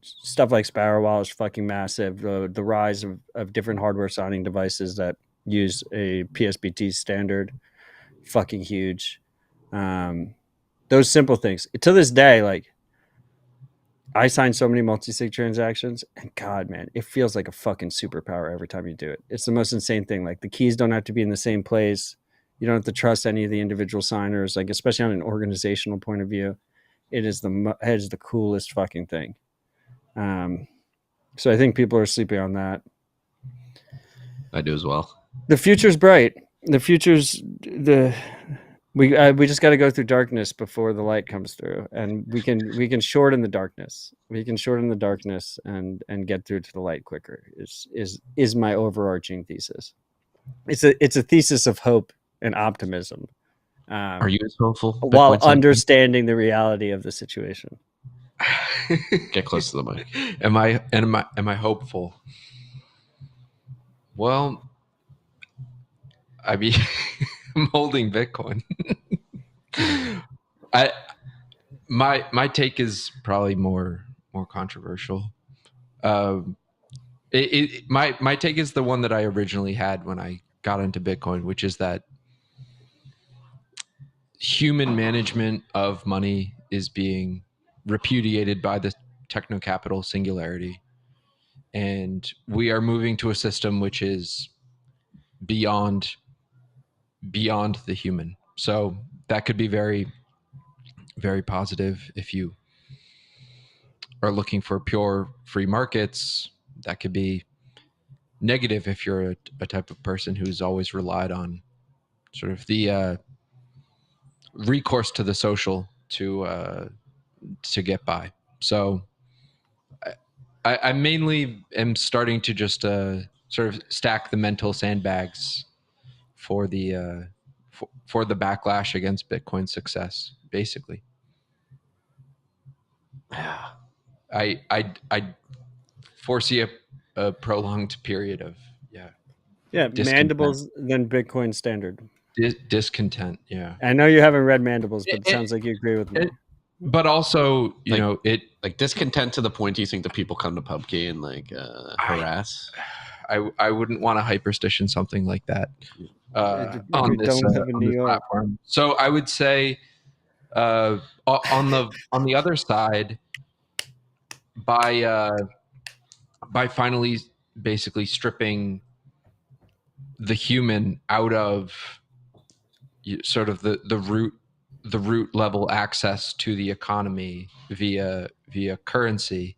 Stuff like Sparrow Wallet is fucking massive. The rise of different hardware signing devices that use a PSBT standard, fucking huge. Those simple things. To this day, like, I sign so many multi-sig transactions, and God, man, it feels like a fucking superpower every time you do it. It's the most insane thing. Like, the keys don't have to be in the same place. You don't have to trust any of the individual signers, like, especially on an organizational point of view. It is the coolest fucking thing. So I think people are sleeping on that. I do as well. The future's bright. The We just got to go through darkness before the light comes through, and we can short in the darkness. We can short in the darkness and get through to the light quicker. Is my overarching thesis. It's a thesis of hope and optimism. Are you as hopeful while understanding the reality of the situation? Get close to the mic. Am I hopeful? Well, I mean, I'm holding Bitcoin. My take is probably more controversial. My take is the one that I originally had when I got into Bitcoin, which is that human management of money is being repudiated by the techno-capital singularity, and we are moving to a system which is beyond the human. So that could be very, very positive if you are looking for pure free markets. That could be negative if you're a type of person who's always relied on sort of the recourse to the social to get by. So I mainly am starting to just sort of stack the mental sandbags for the for the backlash against Bitcoin's success, basically. Yeah, I foresee a prolonged period of Mandibles then Bitcoin standard discontent. Yeah, I know you haven't read Mandibles, but it sounds like you agree with me. But also, you know, it like discontent to the point you think that people come to PUBG and like harass. I wouldn't want to hyperstition something like that on this platform. So I would say on the other side, by finally basically stripping the human out of sort of the root level access to the economy via currency,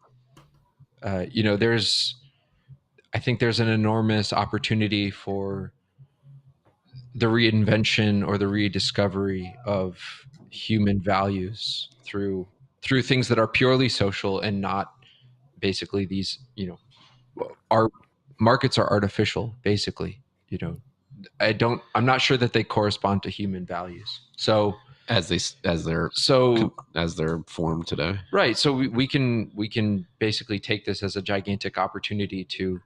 I think there's an enormous opportunity for the reinvention or the rediscovery of human values through things that are purely social and not basically these, our markets are artificial, basically. I'm not sure that they correspond to human values. So as they're formed today, right? So we can basically take this as a gigantic opportunity to,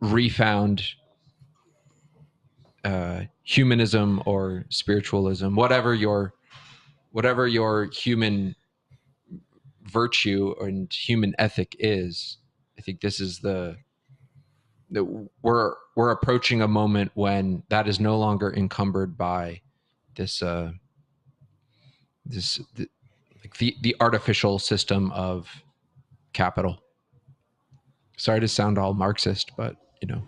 refound humanism or spiritualism, whatever your human virtue and human ethic is. I think this is we're approaching a moment when that is no longer encumbered by the artificial system of capital. Sorry to sound all Marxist, but no,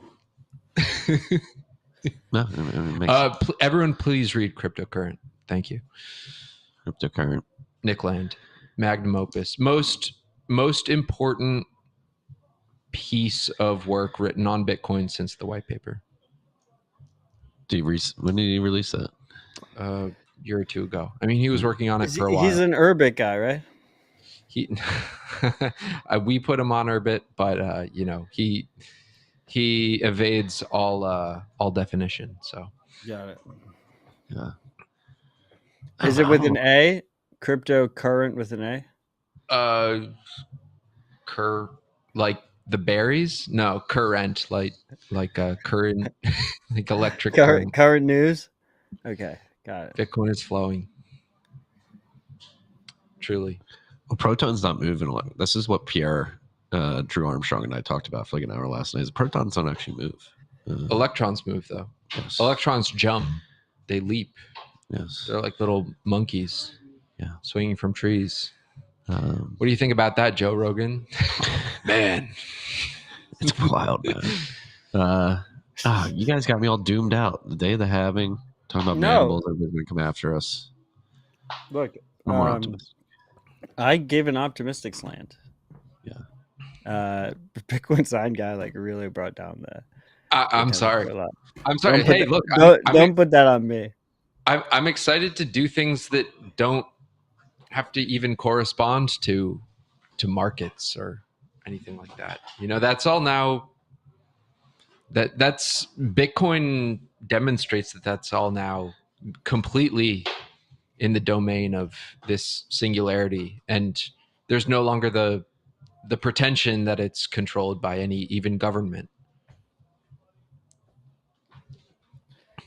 everyone please read Cryptocurrent. Thank you. Cryptocurrent, Nick Land, magnum opus, most important piece of work written on Bitcoin since the white paper. When did he release that? A year or two ago. I mean, he was working on it for a while. He's an Urbit guy, right? We put him on Urbit, but he evades all definition. So got it. Yeah. Is it with an A? Cryptocurrent with an A? Like the berries? No, current, like current, like electric current. Current news. Okay, got it. Bitcoin is flowing. Truly. Well, protons not moving a lot. This is what Pierre, Drew Armstrong, and I talked about for like an hour last night. Protons don't actually move. Electrons move, though. Yes. Electrons jump. They leap. Yes. They're like little monkeys. Yeah. Swinging from trees. What do you think about that, Joe Rogan? Man. It's wild, man. You guys got me all doomed out. The day of the halving. Talking about mandibles, everybody's going to come after us. Look, I'm more optimistic. I gave an optimistic slant. Yeah. Bitcoin sign guy really brought down the. I'm sorry. I'm sorry. Don't put that on me. I'm excited to do things that don't have to even correspond to markets or anything like that. That's all now. That's Bitcoin demonstrates that's all now completely in the domain of this singularity, and there's no longer the pretension that it's controlled by any even government.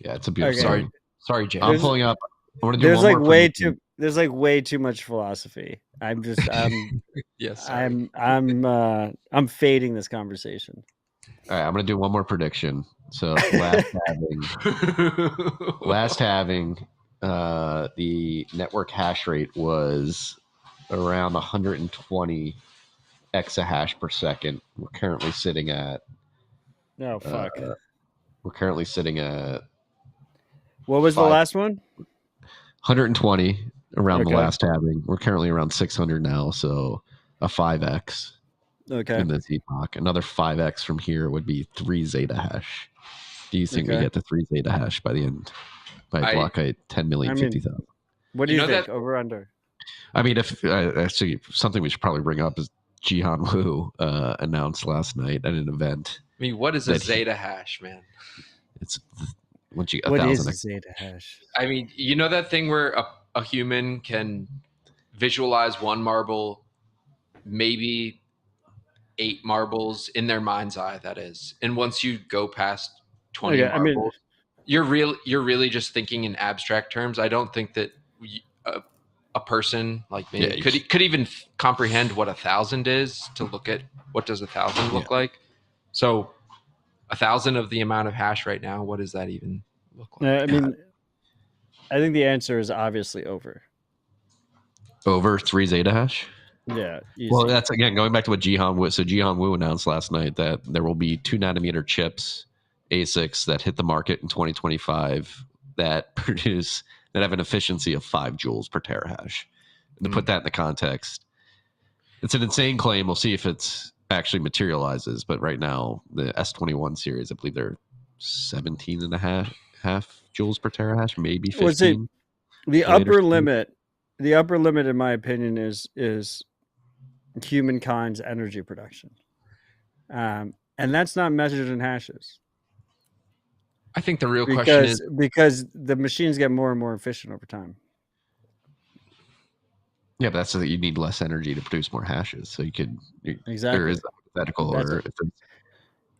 Yeah, it's a beautiful. Okay. Sorry, Jay. I'm pulling up. I want to do there's one like more way too. There's like way too much philosophy. I'm yes. I'm fading this conversation. All right, I'm going to do one more prediction. So last halving, the network hash rate was around 120 exahash per second. We're currently sitting at. Oh fuck. We're currently sitting at. What was the last one? 120 around the last halving. We're currently around 600 now, so a 5x. Okay. In this epoch, another 5x from here would be 3 zeta hash. Do you think we get to 3 zeta hash by the end? By block height 10,050,000. What do you think? Over under? I mean, if actually something we should probably bring up is Jihan Wu announced last night at an event. I mean, what is a zeta hash, man? It's what is a zeta hash? I mean, that thing where a human can visualize one marble, maybe 8 marbles in their mind's eye, that is. And once you go past 20 marbles, you're really just thinking in abstract terms. I don't think that a person like me could even comprehend what 1,000 is to look at what does 1,000 look like. So 1,000 of the amount of hash right now, what does that even look like? I mean, I think the answer is obviously over 3 zeta hash. Yeah. Easy. Well, that's again going back to what Jihan Wu. So Jihan Wu announced last night that there will be 2 nanometer chips, ASICs, that hit the market in 2025 that have an efficiency of 5 joules per terahash. And to put that in the context, it's an insane claim. We'll see if it's actually materializes. But right now, the S21 series, I believe they're 17 and a half joules per terahash, maybe 15. Was it the upper limit? The upper limit, in my opinion, is humankind's energy production, and that's not measured in hashes. I think the real question is because the machines get more and more efficient over time. Yeah, but that's so that you need less energy to produce more hashes. So you could exactly. There is a hypothetical,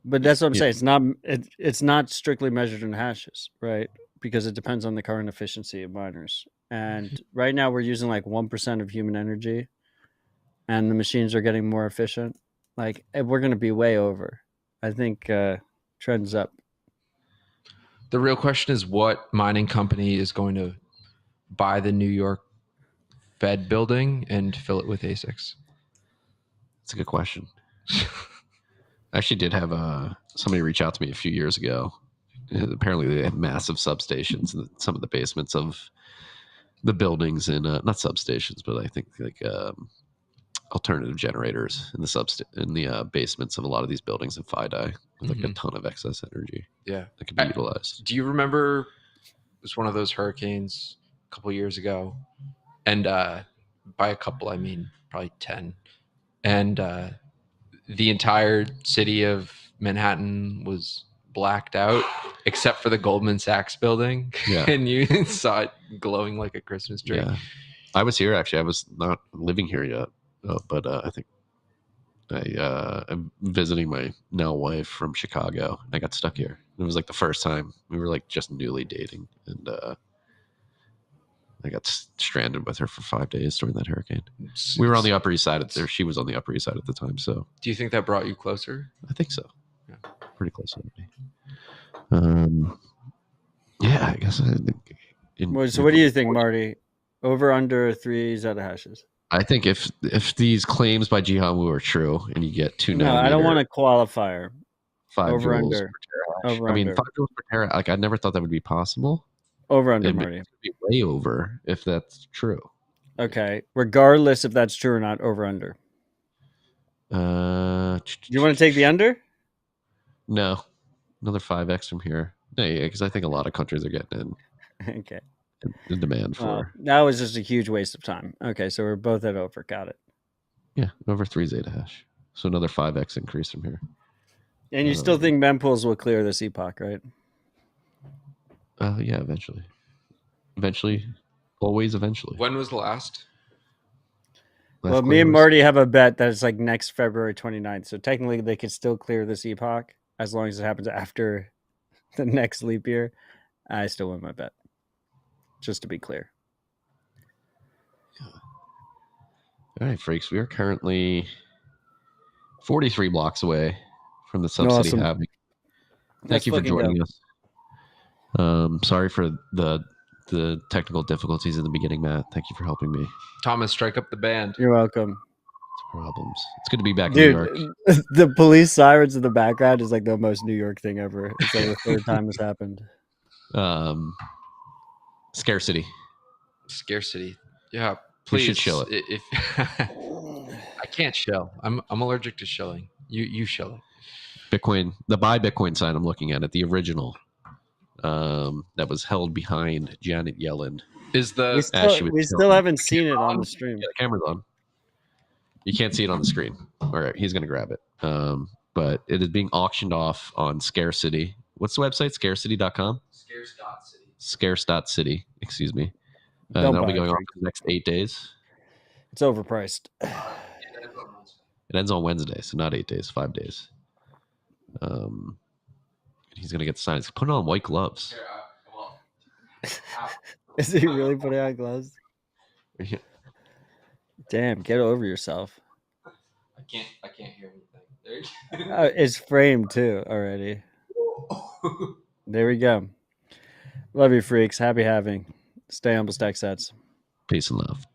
but that's what I'm saying. It's not strictly measured in hashes, right? Because it depends on the current efficiency of miners. And right now we're using like 1% of human energy, and the machines are getting more efficient. Like we're going to be way over. I think trends up. The real question is what mining company is going to buy the New York Fed building and fill it with ASICs? That's a good question. I actually did have somebody reach out to me a few years ago. Apparently they have massive substations in some of the basements of the buildings, and not substations, but I think like alternative generators in the basements of a lot of these buildings in FIDI with like a ton of excess energy. Yeah, that could be utilized. Do you remember it was one of those hurricanes a couple years ago, and by a couple I mean probably 10, and the entire city of Manhattan was blacked out except for the Goldman Sachs building. Yeah. And you saw it glowing like a Christmas tree. Yeah. I was here actually. I was not living here yet, but I think I'm visiting my now wife from Chicago. I got stuck here. It was like the first time. We were like just newly dating, and I got stranded with her for 5 days during that hurricane. We were on the Upper East Side there. She was on the Upper East Side at the time. So, do you think that brought you closer? I think so. Yeah. Pretty close to me. Yeah, I guess. So, what do you think, Marty? Over under 3 zettahashes? I think if these claims by Jihan Wu are true, and you get 2 No, I don't want a qualifier. 5 over joules under. per terahash. I mean, 5 joules per terahash. Like, I never thought that would be possible. Over under, Marty. It'd be way over if that's true. Okay, regardless if that's true or not, over under. You want to take the under? No, another 5x from here. Yeah, because I think a lot of countries are getting in. Okay. the demand for. That was just a huge waste of time. Okay, so we're both at over. Got it. Yeah, over 3 zeta hash. So another 5x increase from here. And you still think mempools will clear this epoch, right? Yeah, eventually. Eventually. Always eventually. When was the last? Well, me and Marty have a bet that it's like next February 29th. So technically they could still clear this epoch as long as it happens after the next leap year. I still win my bet. Just to be clear. All right, freaks. We are currently 43 blocks away from the Subsidy Halving. Thank you for joining us. Sorry for the technical difficulties in the beginning, Matt. Thank you for helping me. Thomas, strike up the band. You're welcome. Problems. It's good to be back in New York. The police sirens in the background is like the most New York thing ever. It's like the third time this happened. Scarcity. Yeah, please. You should chill it. If I can't shill. I'm allergic to shilling. You shill it. Bitcoin, the buy Bitcoin sign I'm looking at it, the original that was held behind Janet Yellen. Is the we still haven't seen it on the stream. Yeah, the camera's on. You can't see it on the screen. All right, he's gonna grab it. But it is being auctioned off on Scarcity. What's the website? Scarcity.com? Scarce.city. Scarce.city, excuse me. That'll be going on for the next 8 days. It's overpriced. It ends on Wednesday, so not 8 days, 5 days. He's gonna get the signs. Put it on white gloves. Is he really putting on gloves? Yeah. Damn, get over yourself. I can't hear anything. There you go. It's framed too already. There we go. Love you, freaks. Happy having. Stay humble, stack sets. Peace and love.